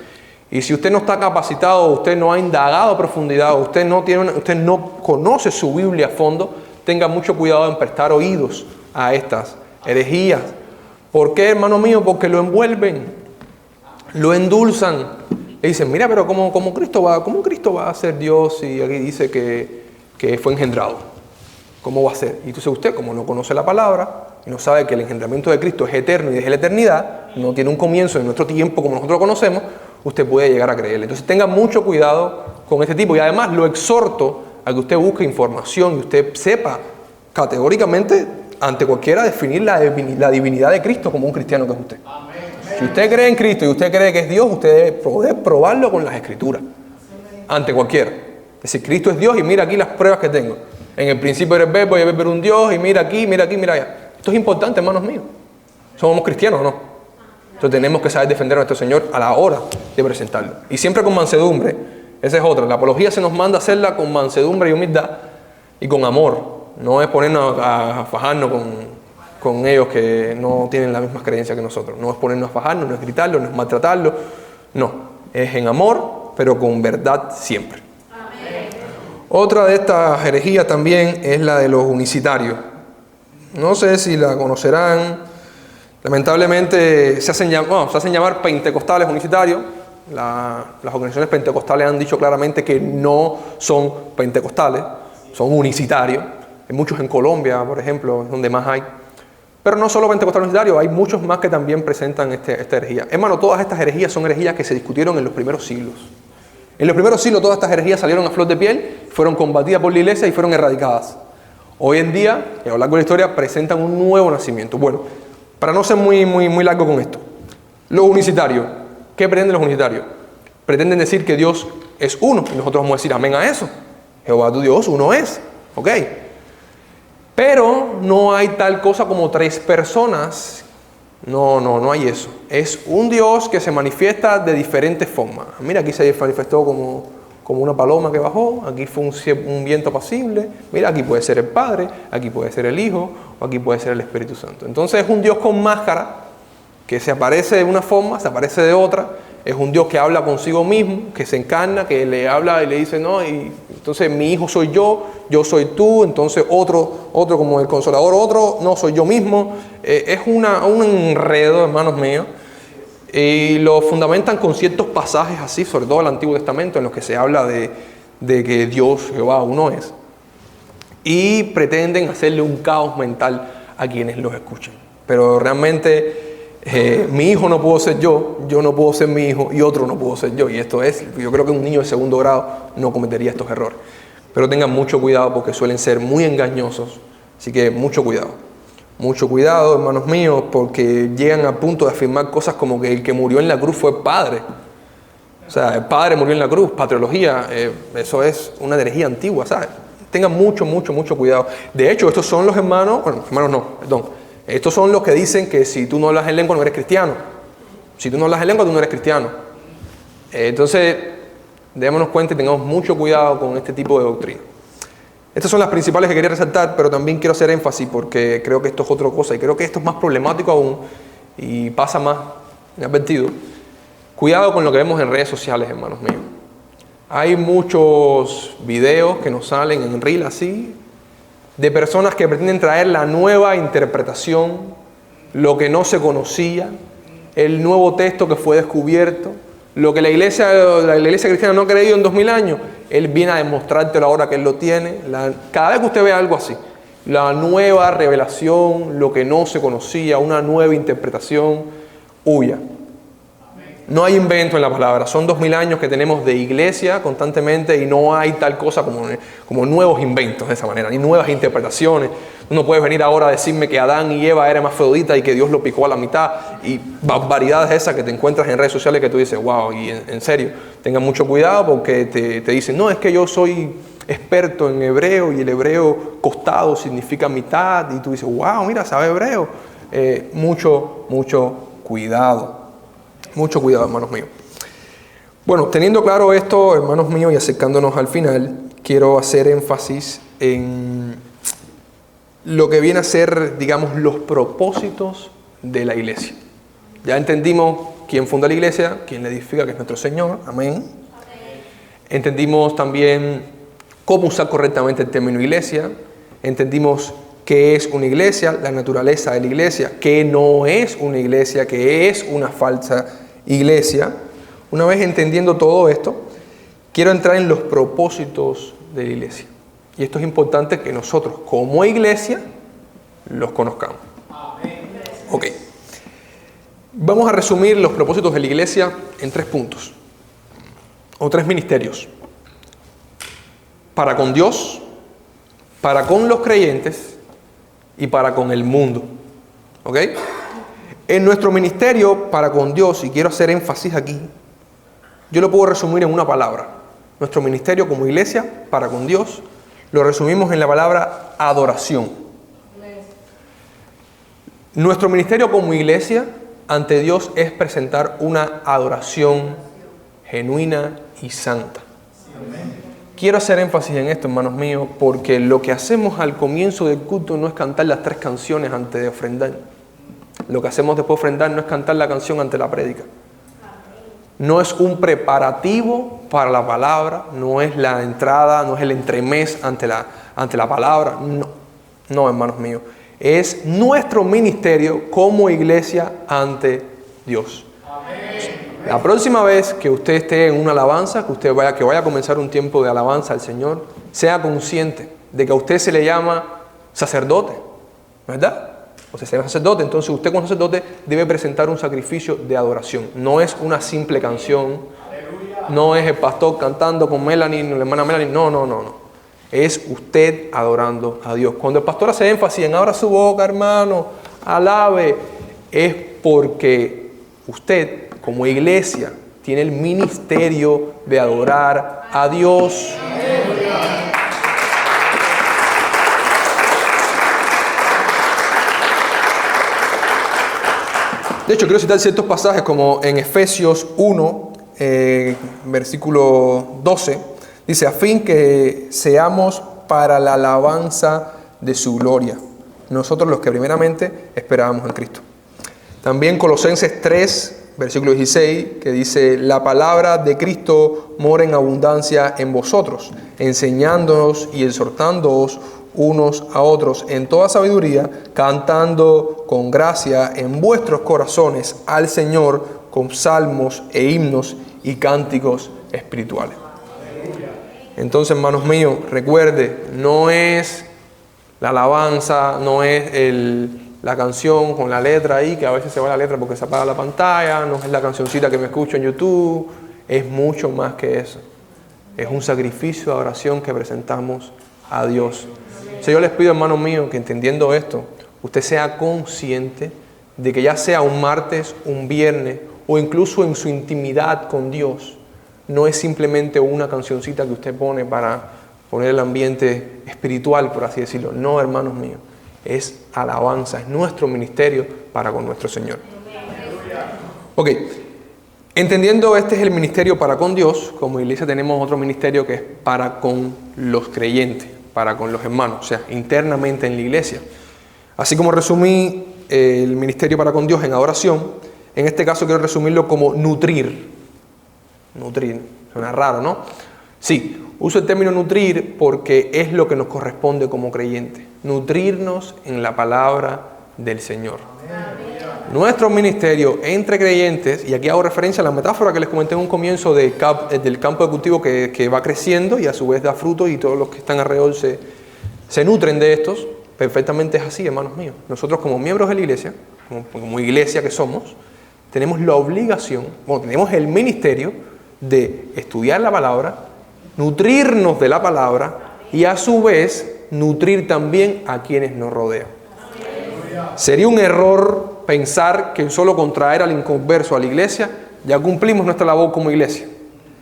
Y si usted no está capacitado, usted no ha indagado a profundidad, usted no conoce su Biblia a fondo, tenga mucho cuidado en prestar oídos a estas herejías. ¿Por qué, hermano mío? Porque lo envuelven, lo endulzan. Le dicen, mira, pero ¿cómo Cristo va a ser Dios si aquí dice que fue engendrado? ¿Cómo va a ser? Y entonces usted, como no conoce la palabra y no sabe que el engendramiento de Cristo es eterno y desde la eternidad, no tiene un comienzo en nuestro tiempo como nosotros lo conocemos, usted puede llegar a creerle. Entonces tenga mucho cuidado con este tipo. Y además lo exhorto a que usted busque información y usted sepa categóricamente ante cualquiera definir la divinidad de Cristo como un cristiano que es usted. Si usted cree en Cristo y usted cree que es Dios, usted debe poder probarlo con las Escrituras. Ante cualquiera. Es decir, Cristo es Dios y mira aquí las pruebas que tengo. En el principio era el verbo y el verbo era un Dios y mira aquí, mira allá. Esto es importante, hermanos míos. ¿Somos cristianos o no? Entonces tenemos que saber defender a nuestro Señor a la hora de presentarlo. Y siempre con mansedumbre. Esa es otra. La apología se nos manda a hacerla con mansedumbre y humildad y con amor. No es ponernos a fajarnos con ellos que no tienen las mismas creencias que nosotros. No es ponernos a fajarnos, no es gritarlo, no es maltratarlo. No, es en amor, pero con verdad siempre. Amén. Otra de estas herejías también es la de los unicitarios. No sé si la conocerán. Lamentablemente se hacen llamar pentecostales unicitarios. Las organizaciones pentecostales han dicho claramente que no son pentecostales, son unicitarios. Hay muchos en Colombia, por ejemplo, es donde más hay. Pero no solo pentecostales unicitarios, hay muchos más que también presentan esta herejía. Hermano, todas estas herejías son herejías que se discutieron en los primeros siglos. En los primeros siglos todas estas herejías salieron a flor de piel, fueron combatidas por la iglesia y fueron erradicadas. Hoy en día, y a lo largo de la historia, presentan un nuevo nacimiento. Bueno, para no ser muy largo con esto, los unicitarios, ¿qué pretenden los unicitarios? Pretenden decir que Dios es uno, y nosotros vamos a decir amén a eso. Jehová tu Dios uno es, ¿ok? Pero no hay tal cosa como tres personas. No hay eso. Es un Dios que se manifiesta de diferentes formas. Mira, aquí se manifestó como una paloma que bajó, aquí fue un viento apacible, mira, aquí puede ser el Padre, aquí puede ser el Hijo, o aquí puede ser el Espíritu Santo. Entonces es un Dios con máscara, que se aparece de una forma, se aparece de otra. Es un Dios que habla consigo mismo, que se encarna, que le habla y le dice no, y Entonces mi hijo soy yo soy tú, entonces otro como el consolador, otro no soy yo mismo. Es un enredo, hermanos míos, y lo fundamentan con ciertos pasajes así, sobre todo el Antiguo Testamento, en los que se habla de que Dios, Jehová, uno es, y pretenden hacerle un caos mental a quienes los escuchan. Pero realmente mi hijo no puedo ser yo no puedo ser mi hijo, y otro no puedo ser yo. Y esto es, yo creo que un niño de segundo grado no cometería estos errores. Pero tengan mucho cuidado porque suelen ser muy engañosos. Así que mucho cuidado. Mucho cuidado, hermanos míos, porque llegan a punto de afirmar cosas como que el que murió en la cruz fue el Padre. O sea, el Padre murió en la cruz, patriología, eso es una herejía antigua, ¿sabes? Tengan mucho cuidado. De hecho, estos son los hermanos, estos son los que dicen que si tú no hablas en lengua no eres cristiano. Si tú no hablas en lengua tú no eres cristiano. Entonces, démonos cuenta y tengamos mucho cuidado con este tipo de doctrina. Estas son las principales que quería resaltar, pero también quiero hacer énfasis porque creo que esto es otra cosa y creo que esto es más problemático aún y pasa más inadvertido. Cuidado con lo que vemos en redes sociales, hermanos míos. Hay muchos videos que nos salen en reel así, de personas que pretenden traer la nueva interpretación, lo que no se conocía, el nuevo texto que fue descubierto, lo que la iglesia cristiana no ha creído en 2000 años, Él viene a demostrártelo ahora que Él lo tiene. Cada vez que usted ve algo así, la nueva revelación, lo que no se conocía, una nueva interpretación, huya. No hay invento en la palabra. Son 2000 años que tenemos de iglesia constantemente y no hay tal cosa como nuevos inventos de esa manera, ni nuevas interpretaciones. Tú no puedes venir ahora a decirme que Adán y Eva eran hermafroditas y que Dios lo picó a la mitad y barbaridades esas que te encuentras en redes sociales que tú dices, wow, y en serio, tengan mucho cuidado porque te dicen, no, es que yo soy experto en hebreo y el hebreo costado significa mitad y tú dices, wow, mira, sabe hebreo. Mucho cuidado. Mucho cuidado, hermanos míos. Bueno, teniendo claro esto, hermanos míos, y acercándonos al final, quiero hacer énfasis en lo que viene a ser, digamos, los propósitos de la iglesia. Ya entendimos quién funda la iglesia, quién la edifica, que es nuestro Señor. Amén. Entendimos también cómo usar correctamente el término iglesia. Entendimos qué es una iglesia, la naturaleza de la iglesia, qué no es una iglesia, qué es una falsa iglesia. Una vez entendiendo todo esto, quiero entrar en los propósitos de la iglesia. Y esto es importante que nosotros, como iglesia, los conozcamos. Ok. Vamos a resumir los propósitos de la iglesia en 3 puntos, o 3 ministerios. Para con Dios, para con los creyentes y para con el mundo. ¿Ok? En nuestro ministerio para con Dios, y quiero hacer énfasis aquí, yo lo puedo resumir en una palabra. Nuestro ministerio como iglesia para con Dios lo resumimos en la palabra adoración. Nuestro ministerio como iglesia ante Dios es presentar una adoración genuina y santa. Quiero hacer énfasis en esto, hermanos míos, porque lo que hacemos al comienzo del culto no es cantar las 3 canciones antes de ofrendar. Lo que hacemos después de ofrendar no es cantar la canción ante la prédica. No es un preparativo para la palabra, no es la entrada, no es el entremés ante la palabra. No, hermanos míos. Es nuestro ministerio como iglesia ante Dios. La próxima vez que usted esté en una alabanza, que vaya a comenzar un tiempo de alabanza al Señor, sea consciente de que a usted se le llama sacerdote, ¿verdad? O sea, se llama sacerdote, entonces usted como sacerdote debe presentar un sacrificio de adoración. No es una simple canción, no es el pastor cantando con Melanie, la hermana Melanie, no. Es usted adorando a Dios. Cuando el pastor hace énfasis en abra su boca, hermano, alabe, es porque usted como iglesia tiene el ministerio de adorar a Dios. De hecho, quiero citar ciertos pasajes como en Efesios 1, versículo 12, dice, a fin que seamos para la alabanza de su gloria, nosotros los que primeramente esperábamos en Cristo. También Colosenses 3, versículo 16, que dice: la palabra de Cristo mora en abundancia en vosotros, enseñándonos y exhortándoos unos a otros en toda sabiduría, cantando con gracia en vuestros corazones al Señor con salmos e himnos y cánticos espirituales. Entonces, hermanos míos, recuerde, no es la alabanza, no es la canción con la letra ahí, que a veces se va la letra porque se apaga la pantalla, no es la cancioncita que me escucho en YouTube, es mucho más que eso. Es un sacrificio de oración que presentamos a Dios. Yo les pido, hermanos míos, que entendiendo esto, usted sea consciente de que ya sea un martes, un viernes o incluso en su intimidad con Dios, no es simplemente una cancioncita que usted pone para poner el ambiente espiritual, por así decirlo. No, hermanos míos, es alabanza, es nuestro ministerio para con nuestro Señor. Ok, entendiendo este es el ministerio para con Dios, como iglesia tenemos otro ministerio que es para con los creyentes, para con los hermanos, o sea, internamente en la iglesia. Así como resumí el ministerio para con Dios en adoración, en este caso quiero resumirlo como nutrir. Nutrir, suena raro, ¿no? Sí, uso el término nutrir porque es lo que nos corresponde como creyentes. Nutrirnos en la palabra del Señor. Nuestro ministerio entre creyentes, y aquí hago referencia a la metáfora que les comenté en un comienzo del campo de cultivo que va creciendo y a su vez da fruto y todos los que están alrededor se nutren de estos, perfectamente es así, hermanos míos. Nosotros como miembros de la iglesia, como iglesia que somos, tenemos la obligación, tenemos el ministerio de estudiar la palabra, nutrirnos de la palabra y a su vez nutrir también a quienes nos rodean. Sería un error pensar que solo con traer al inconverso a la iglesia ya cumplimos nuestra labor como iglesia.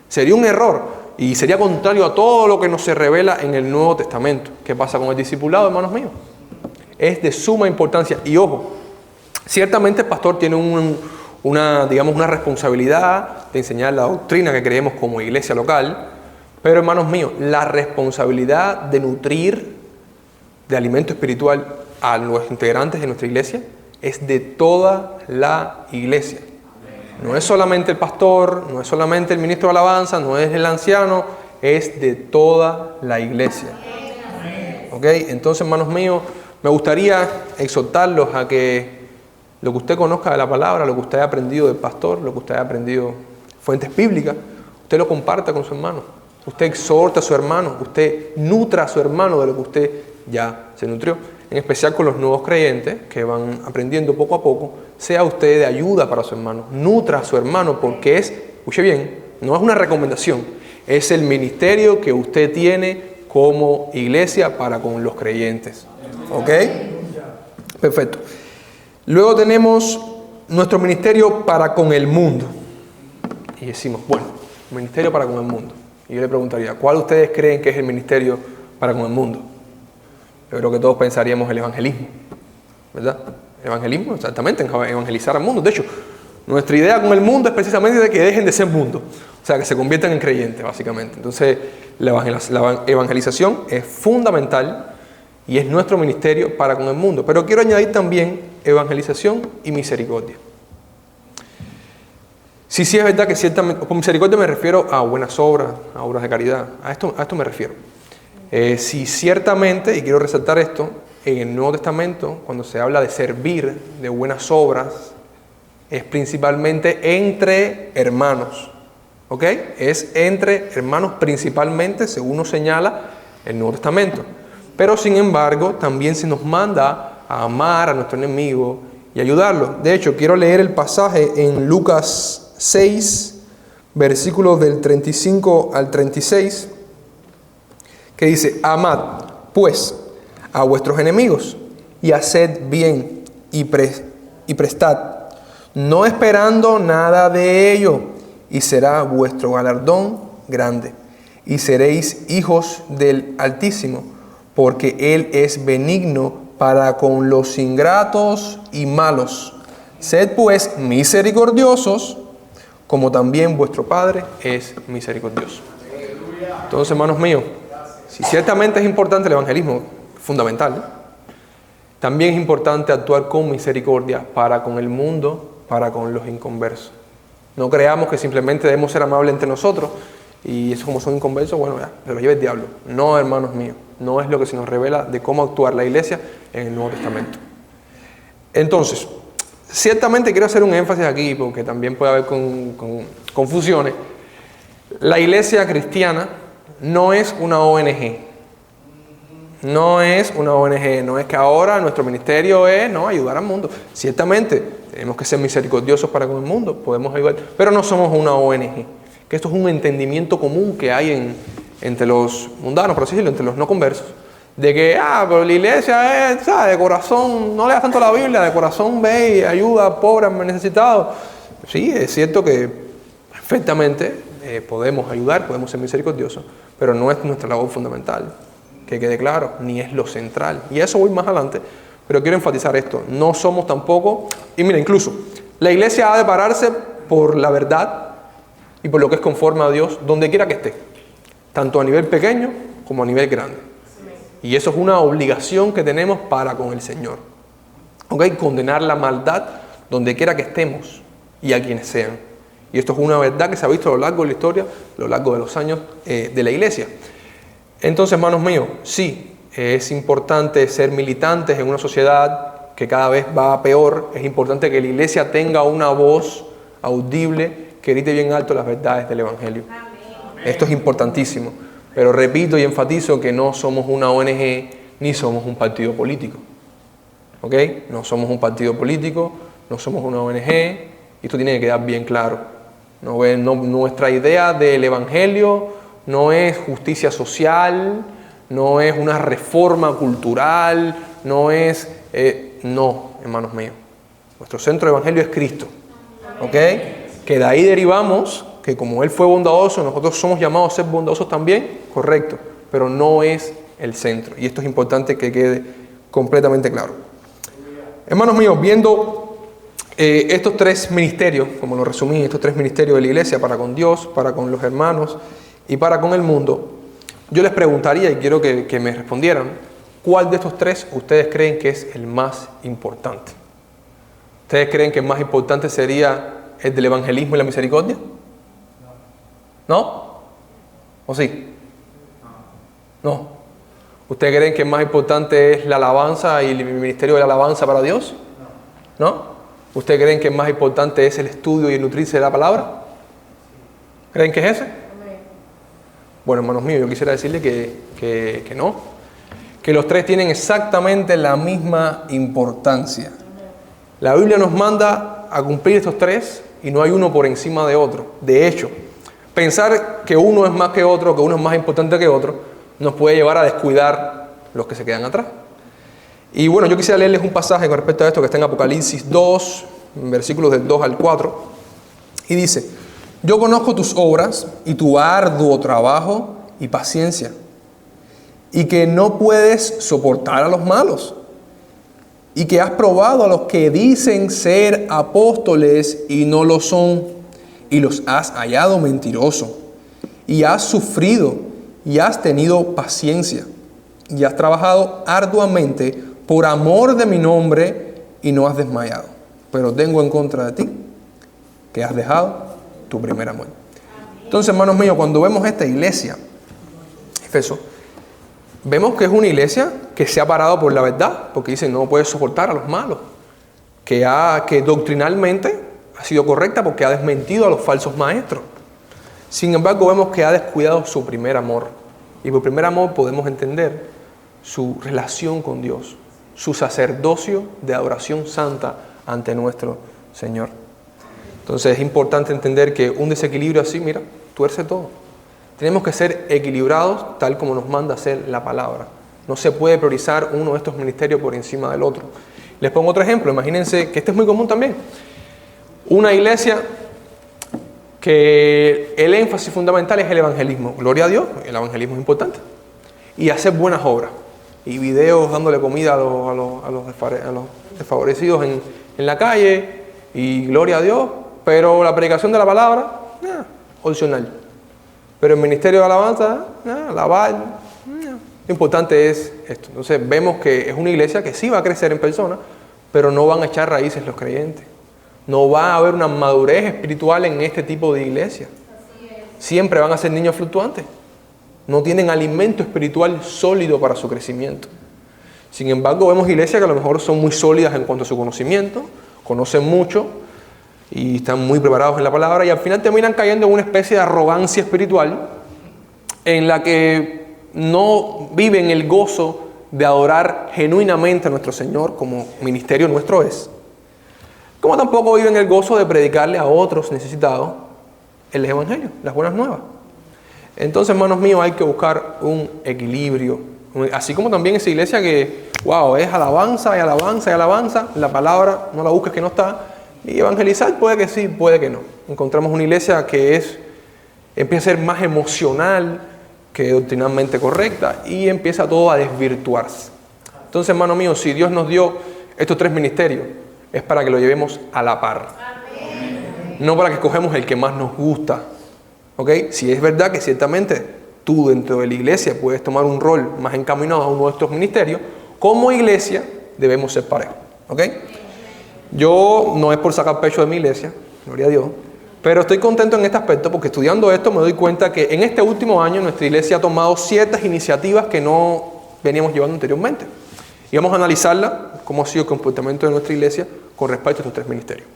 Sería un error y sería contrario a todo lo que nos se revela en el Nuevo Testamento. ¿Qué pasa con el discipulado, hermanos míos? Es de suma importancia. Y ojo, ciertamente el pastor tiene una responsabilidad de enseñar la doctrina que creemos como iglesia local, pero hermanos míos, la responsabilidad de nutrir de alimento espiritual a los integrantes de nuestra iglesia es de toda la iglesia. No es solamente el pastor, no es solamente el ministro de alabanza, no es el anciano, es de toda la iglesia. ¿Ok? Entonces, hermanos míos, me gustaría exhortarlos a que lo que usted conozca de la palabra, lo que usted haya aprendido del pastor, lo que usted haya aprendido de fuentes bíblicas, usted lo comparta con su hermano. Usted exhorta a su hermano, usted nutra a su hermano de lo que usted ya se nutrió. En especial con los nuevos creyentes que van aprendiendo poco a poco, sea usted de ayuda para su hermano. Nutra a su hermano porque escuche bien, no es una recomendación, es el ministerio que usted tiene como iglesia para con los creyentes. ¿Ok? Perfecto. Luego tenemos nuestro ministerio para con el mundo. Y decimos, bueno, ministerio para con el mundo. Y yo le preguntaría, ¿cuál de ustedes creen que es el ministerio para con el mundo? Yo creo que todos pensaríamos el evangelismo, ¿verdad? El evangelismo, exactamente, evangelizar al mundo. De hecho, nuestra idea con el mundo es precisamente de que dejen de ser mundo, o sea, que se conviertan en creyentes, básicamente. Entonces, la evangelización es fundamental y es nuestro ministerio para con el mundo. Pero quiero añadir también evangelización y misericordia. Sí, es verdad que ciertamente, con misericordia me refiero a buenas obras, a obras de caridad. A esto me refiero. Sí, ciertamente, y quiero resaltar esto, en el Nuevo Testamento, cuando se habla de servir, de buenas obras, es principalmente entre hermanos. ¿Ok? Es entre hermanos principalmente, según nos señala el Nuevo Testamento. Pero sin embargo, también se nos manda a amar a nuestro enemigo y ayudarlo. De hecho, quiero leer el pasaje en Lucas 6, versículos del 35 al 36, que dice: amad, pues, a vuestros enemigos, y haced bien, y prestad, no esperando nada de ello, y será vuestro galardón grande, y seréis hijos del Altísimo, porque Él es benigno para con los ingratos y malos. Sed pues misericordiosos, como también vuestro Padre es misericordioso. Entonces, hermanos míos, si ciertamente es importante el evangelismo, fundamental, también es importante actuar con misericordia para con el mundo, para con los inconversos. No creamos que simplemente debemos ser amables entre nosotros y eso como son inconversos, bueno, ya, se lo lleva el diablo. No, hermanos míos, no es lo que se nos revela de cómo actuar la iglesia en el Nuevo Testamento. Entonces, ciertamente quiero hacer un énfasis aquí porque también puede haber confusiones. La iglesia cristiana no es una ONG. No es una ONG, no es que ahora nuestro ministerio es ayudar al mundo. Ciertamente, tenemos que ser misericordiosos para con el mundo, podemos ayudar, pero no somos una ONG. Que esto es un entendimiento común que hay entre los mundanos, por así decirlo, entre los no conversos, de que, pero la iglesia es, de corazón, no leas tanto la Biblia, de corazón ve y ayuda a pobres, necesitados. Sí, es cierto que perfectamente podemos ayudar, podemos ser misericordiosos, pero no es nuestra labor fundamental. Que quede claro, ni es lo central. Y a eso voy más adelante, pero quiero enfatizar esto. No somos tampoco, y mira, incluso, la iglesia ha de pararse por la verdad y por lo que es conforme a Dios, donde quiera que esté, tanto a nivel pequeño como a nivel grande. Y eso es una obligación que tenemos para con el Señor. ¿Ok? Condenar la maldad donde quiera que estemos y a quienes sean. Y esto es una verdad que se ha visto a lo largo de la historia, a lo largo de los años de la iglesia. Entonces, hermanos míos, sí, es importante ser militantes en una sociedad que cada vez va peor. Es importante que la iglesia tenga una voz audible que grite bien alto las verdades del Evangelio. Amén. Esto es importantísimo. Pero repito y enfatizo que no somos una ONG ni somos un partido político. ¿Ok? No somos un partido político, no somos una ONG, y esto tiene que quedar bien claro. Nuestra idea del Evangelio no es justicia social, no es una reforma cultural, no es... no, hermanos míos. Nuestro centro de evangelio es Cristo. ¿Ok? Que de ahí derivamos que como Él fue bondadoso, nosotros somos llamados a ser bondadosos también, correcto, pero no es el centro. Y esto es importante que quede completamente claro. Hermanos míos, viendo estos tres ministerios, como lo resumí, estos tres ministerios de la iglesia, para con Dios, para con los hermanos y para con el mundo, yo les preguntaría, y quiero que me respondieran, ¿cuál de estos tres ustedes creen que es el más importante? ¿Ustedes creen que el más importante sería el del evangelismo y la misericordia? ¿No? ¿O sí? No. ¿Ustedes creen que el más importante es la alabanza y el ministerio de la alabanza para Dios? ¿No? ¿Ustedes creen que el más importante es el estudio y el nutrirse de la palabra? ¿Creen que es ese? Bueno, hermanos míos, yo quisiera decirle que no. Que los tres tienen exactamente la misma importancia. La Biblia nos manda a cumplir estos tres y no hay uno por encima de otro. De hecho, pensar que uno es más que otro, que uno es más importante que otro, nos puede llevar a descuidar los que se quedan atrás. Y bueno, yo quisiera leerles un pasaje con respecto a esto que está en Apocalipsis 2, versículos del 2 al 4, y dice: yo conozco tus obras y tu arduo trabajo y paciencia, y que no puedes soportar a los malos, y que has probado a los que dicen ser apóstoles y no lo son, y los has hallado mentirosos, y has sufrido y has tenido paciencia, y has trabajado arduamente por amor de mi nombre y no has desmayado. Pero tengo en contra de ti que has dejado tu primer amor. Entonces, hermanos míos, cuando vemos esta iglesia, Efeso, vemos que es una iglesia que se ha parado por la verdad, porque dice no puede soportar a los malos, que doctrinalmente ha sido correcta porque ha desmentido a los falsos maestros. Sin embargo, vemos que ha descuidado su primer amor. Y por primer amor podemos entender su relación con Dios, su sacerdocio de adoración santa ante nuestro Señor. Entonces es importante entender que un desequilibrio así, mira, tuerce todo. Tenemos que ser equilibrados tal como nos manda hacer la palabra. No se puede priorizar uno de estos ministerios por encima del otro. Les pongo otro ejemplo. Imagínense que este es muy común también. Una iglesia que el énfasis fundamental es el evangelismo. Gloria a Dios, el evangelismo es importante. Y hacer buenas obras. Y videos dándole comida a los desfavorecidos en la calle. Y gloria a Dios. Pero la predicación de la palabra, opcional. Pero el ministerio de alabanza, alabar, lo importante es esto. Entonces vemos que es una iglesia que sí va a crecer en personas, pero no van a echar raíces los creyentes. No va a haber una madurez espiritual en este tipo de iglesia. Siempre van a ser niños fluctuantes. No tienen alimento espiritual sólido para su crecimiento. Sin embargo, vemos iglesias que a lo mejor son muy sólidas en cuanto a su conocimiento, conocen mucho y están muy preparados en la palabra, y al final terminan cayendo en una especie de arrogancia espiritual en la que no viven el gozo de adorar genuinamente a nuestro Señor como ministerio nuestro es, como tampoco viven el gozo de predicarle a otros necesitados el Evangelio, las buenas nuevas. Entonces, hermanos míos, hay que buscar un equilibrio, así como también esa iglesia que, wow, es alabanza y alabanza y alabanza, la palabra no la busques que no está, y evangelizar puede que sí, puede que no. Encontramos una iglesia que empieza a ser más emocional que doctrinalmente correcta y empieza todo a desvirtuarse. Entonces, hermano mío, si Dios nos dio estos 3 ministerios, es para que lo llevemos a la par. No para que escogemos el que más nos gusta. ¿Ok? Si es verdad que ciertamente tú dentro de la iglesia puedes tomar un rol más encaminado a uno de estos ministerios, como iglesia debemos ser parejos. ¿Ok? Yo no es por sacar pecho de mi iglesia, gloria a Dios, pero estoy contento en este aspecto porque estudiando esto me doy cuenta que en este último año nuestra iglesia ha tomado ciertas iniciativas que no veníamos llevando anteriormente. Y vamos a analizarla, cómo ha sido el comportamiento de nuestra iglesia con respecto a estos 3 ministerios.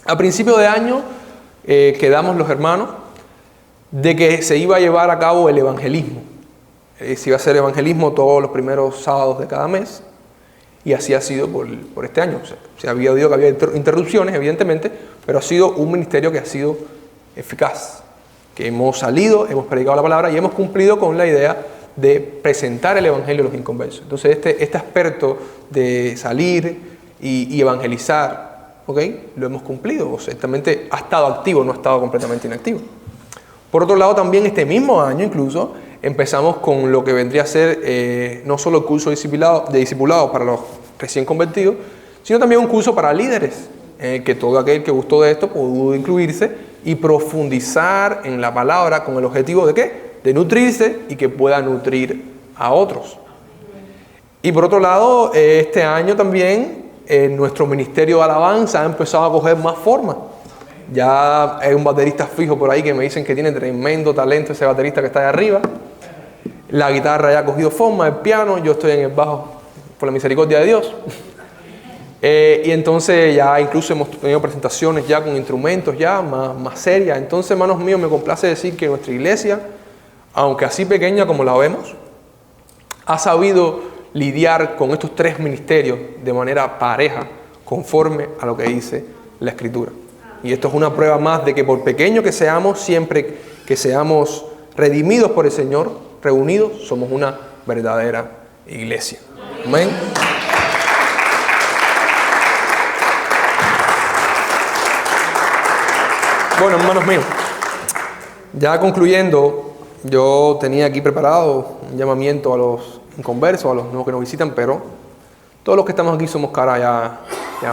A principio de año quedamos los hermanos de que se iba a llevar a cabo el evangelismo. Se iba a hacer evangelismo todos los primeros sábados de cada mes. Y así ha sido por este año. O sea, se había oído que había interrupciones, evidentemente, pero ha sido un ministerio que ha sido eficaz. Que hemos salido, hemos predicado la palabra y hemos cumplido con la idea de presentar el evangelio a los inconversos. Entonces, este aspecto de salir y evangelizar, ¿ok? Lo hemos cumplido. O sea, ciertamente ha estado activo, no ha estado completamente inactivo. Por otro lado, también este mismo año incluso empezamos con lo que vendría a ser no solo el curso de discipulado para los recién convertidos, sino también un curso para líderes, que todo aquel que gustó de esto pudo incluirse y profundizar en la palabra con el objetivo de ¿qué? De nutrirse y que pueda nutrir a otros. Y por otro lado, este año también nuestro ministerio de alabanza ha empezado a coger más forma. Ya hay un baterista fijo por ahí que me dicen que tiene tremendo talento ese baterista que está ahí arriba. La guitarra ya ha cogido forma, el piano, yo estoy en el bajo por la misericordia de Dios. Y entonces ya incluso hemos tenido presentaciones ya con instrumentos ya más serias. Entonces, hermanos míos, me complace decir que nuestra iglesia, aunque así pequeña como la vemos, ha sabido lidiar con estos 3 ministerios de manera pareja, conforme a lo que dice la Escritura. Y esto es una prueba más de que por pequeño que seamos, siempre que seamos redimidos por el Señor, reunidos, somos una verdadera iglesia. Amén. Bueno, hermanos míos, ya concluyendo, yo tenía aquí preparado un llamamiento a los inconversos, a los nuevos que nos visitan, pero todos los que estamos aquí somos ya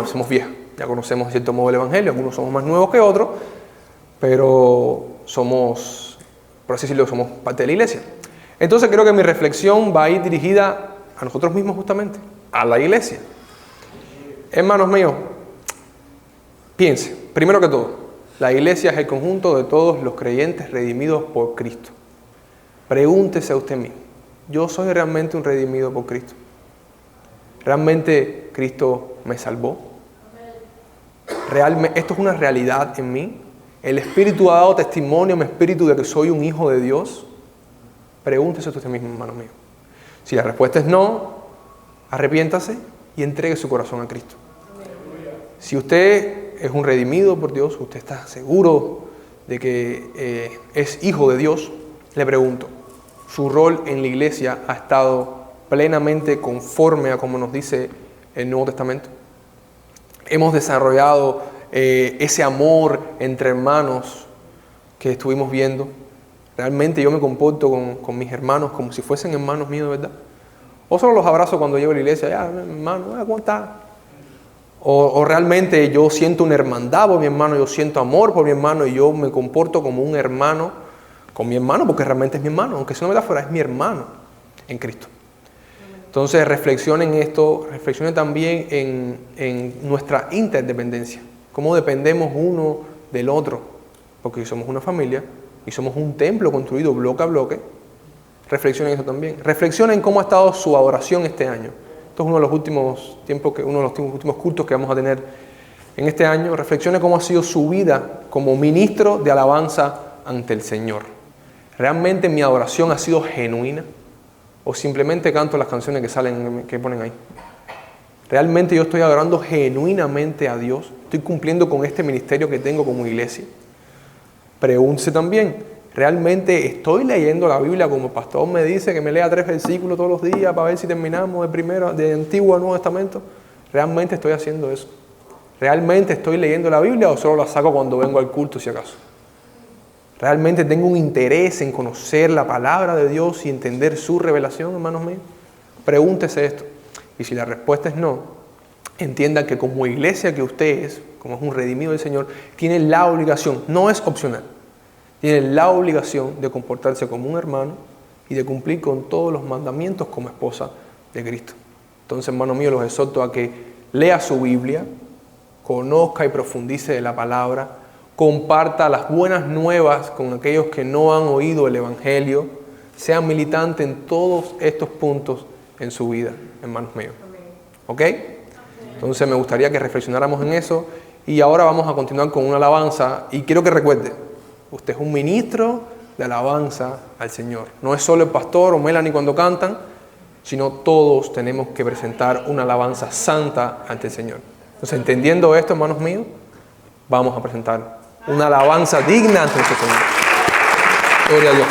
somos viejos. Ya conocemos de cierto modo el Evangelio, algunos somos más nuevos que otros, pero somos, por así decirlo, somos parte de la iglesia. Entonces creo que mi reflexión va a ir dirigida a nosotros mismos justamente, a la iglesia. Hermanos míos, piense, primero que todo, la iglesia es el conjunto de todos los creyentes redimidos por Cristo. Pregúntese a usted mismo, ¿yo soy realmente un redimido por Cristo? ¿Realmente Cristo me salvó? Realmente, esto es una realidad en mí. El Espíritu ha dado testimonio a mi espíritu de que soy un hijo de Dios. Pregúntese a usted mismo, hermano mío. Si la respuesta es no, arrepiéntase y entregue su corazón a Cristo. Si usted es un redimido por Dios, usted está seguro de que es hijo de Dios, le pregunto, ¿su rol en la iglesia ha estado plenamente conforme a como nos dice el Nuevo Testamento? Hemos desarrollado ese amor entre hermanos que estuvimos viendo. Realmente yo me comporto con mis hermanos como si fuesen hermanos míos, ¿verdad? O solo los abrazo cuando llego a la iglesia, ya, hermano, ¿cómo está? O realmente yo siento una hermandad por mi hermano, yo siento amor por mi hermano y yo me comporto como un hermano con mi hermano, porque realmente es mi hermano, aunque sea una metáfora, es mi hermano en Cristo. Entonces reflexionen esto, reflexionen también en nuestra interdependencia. cómo dependemos uno del otro, porque somos una familia y somos un templo construido bloque a bloque. Reflexionen en eso también. Reflexionen cómo ha estado su adoración este año. Esto es uno de los últimos últimos cultos que vamos a tener en este año. Reflexione cómo ha sido su vida como ministro de alabanza ante el Señor. ¿Realmente mi adoración ha sido genuina? ¿O simplemente canto las canciones que ponen ahí? ¿Realmente yo estoy adorando genuinamente a Dios? ¿Estoy cumpliendo con este ministerio que tengo como iglesia? Pregúntese también, ¿realmente estoy leyendo la Biblia como el pastor me dice que me lea 3 versículos todos los días para ver si terminamos de Antiguo al Nuevo Testamento? ¿Realmente estoy haciendo eso? ¿Realmente estoy leyendo la Biblia o solo la saco cuando vengo al culto si acaso? ¿Realmente tengo un interés en conocer la palabra de Dios y entender su revelación, hermanos míos? Pregúntese esto. Y si la respuesta es no, entienda que como iglesia que usted es, como es un redimido del Señor, tiene la obligación, no es opcional, tiene la obligación de comportarse como un hermano y de cumplir con todos los mandamientos como esposa de Cristo. Entonces, hermano mío, los exhorto a que lea su Biblia, conozca y profundice de la palabra, comparta las buenas nuevas con aquellos que no han oído el Evangelio, sea militante en todos estos puntos en su vida, hermanos míos. ¿Ok? Entonces me gustaría que reflexionáramos en eso y ahora vamos a continuar con una alabanza y quiero que recuerde, usted es un ministro de alabanza al Señor. No es solo el pastor o Melanie cuando cantan, sino todos tenemos que presentar una alabanza santa ante el Señor. Entonces, entendiendo esto, hermanos míos, vamos a presentar una alabanza digna ante nuestro Señor. Gloria a Dios.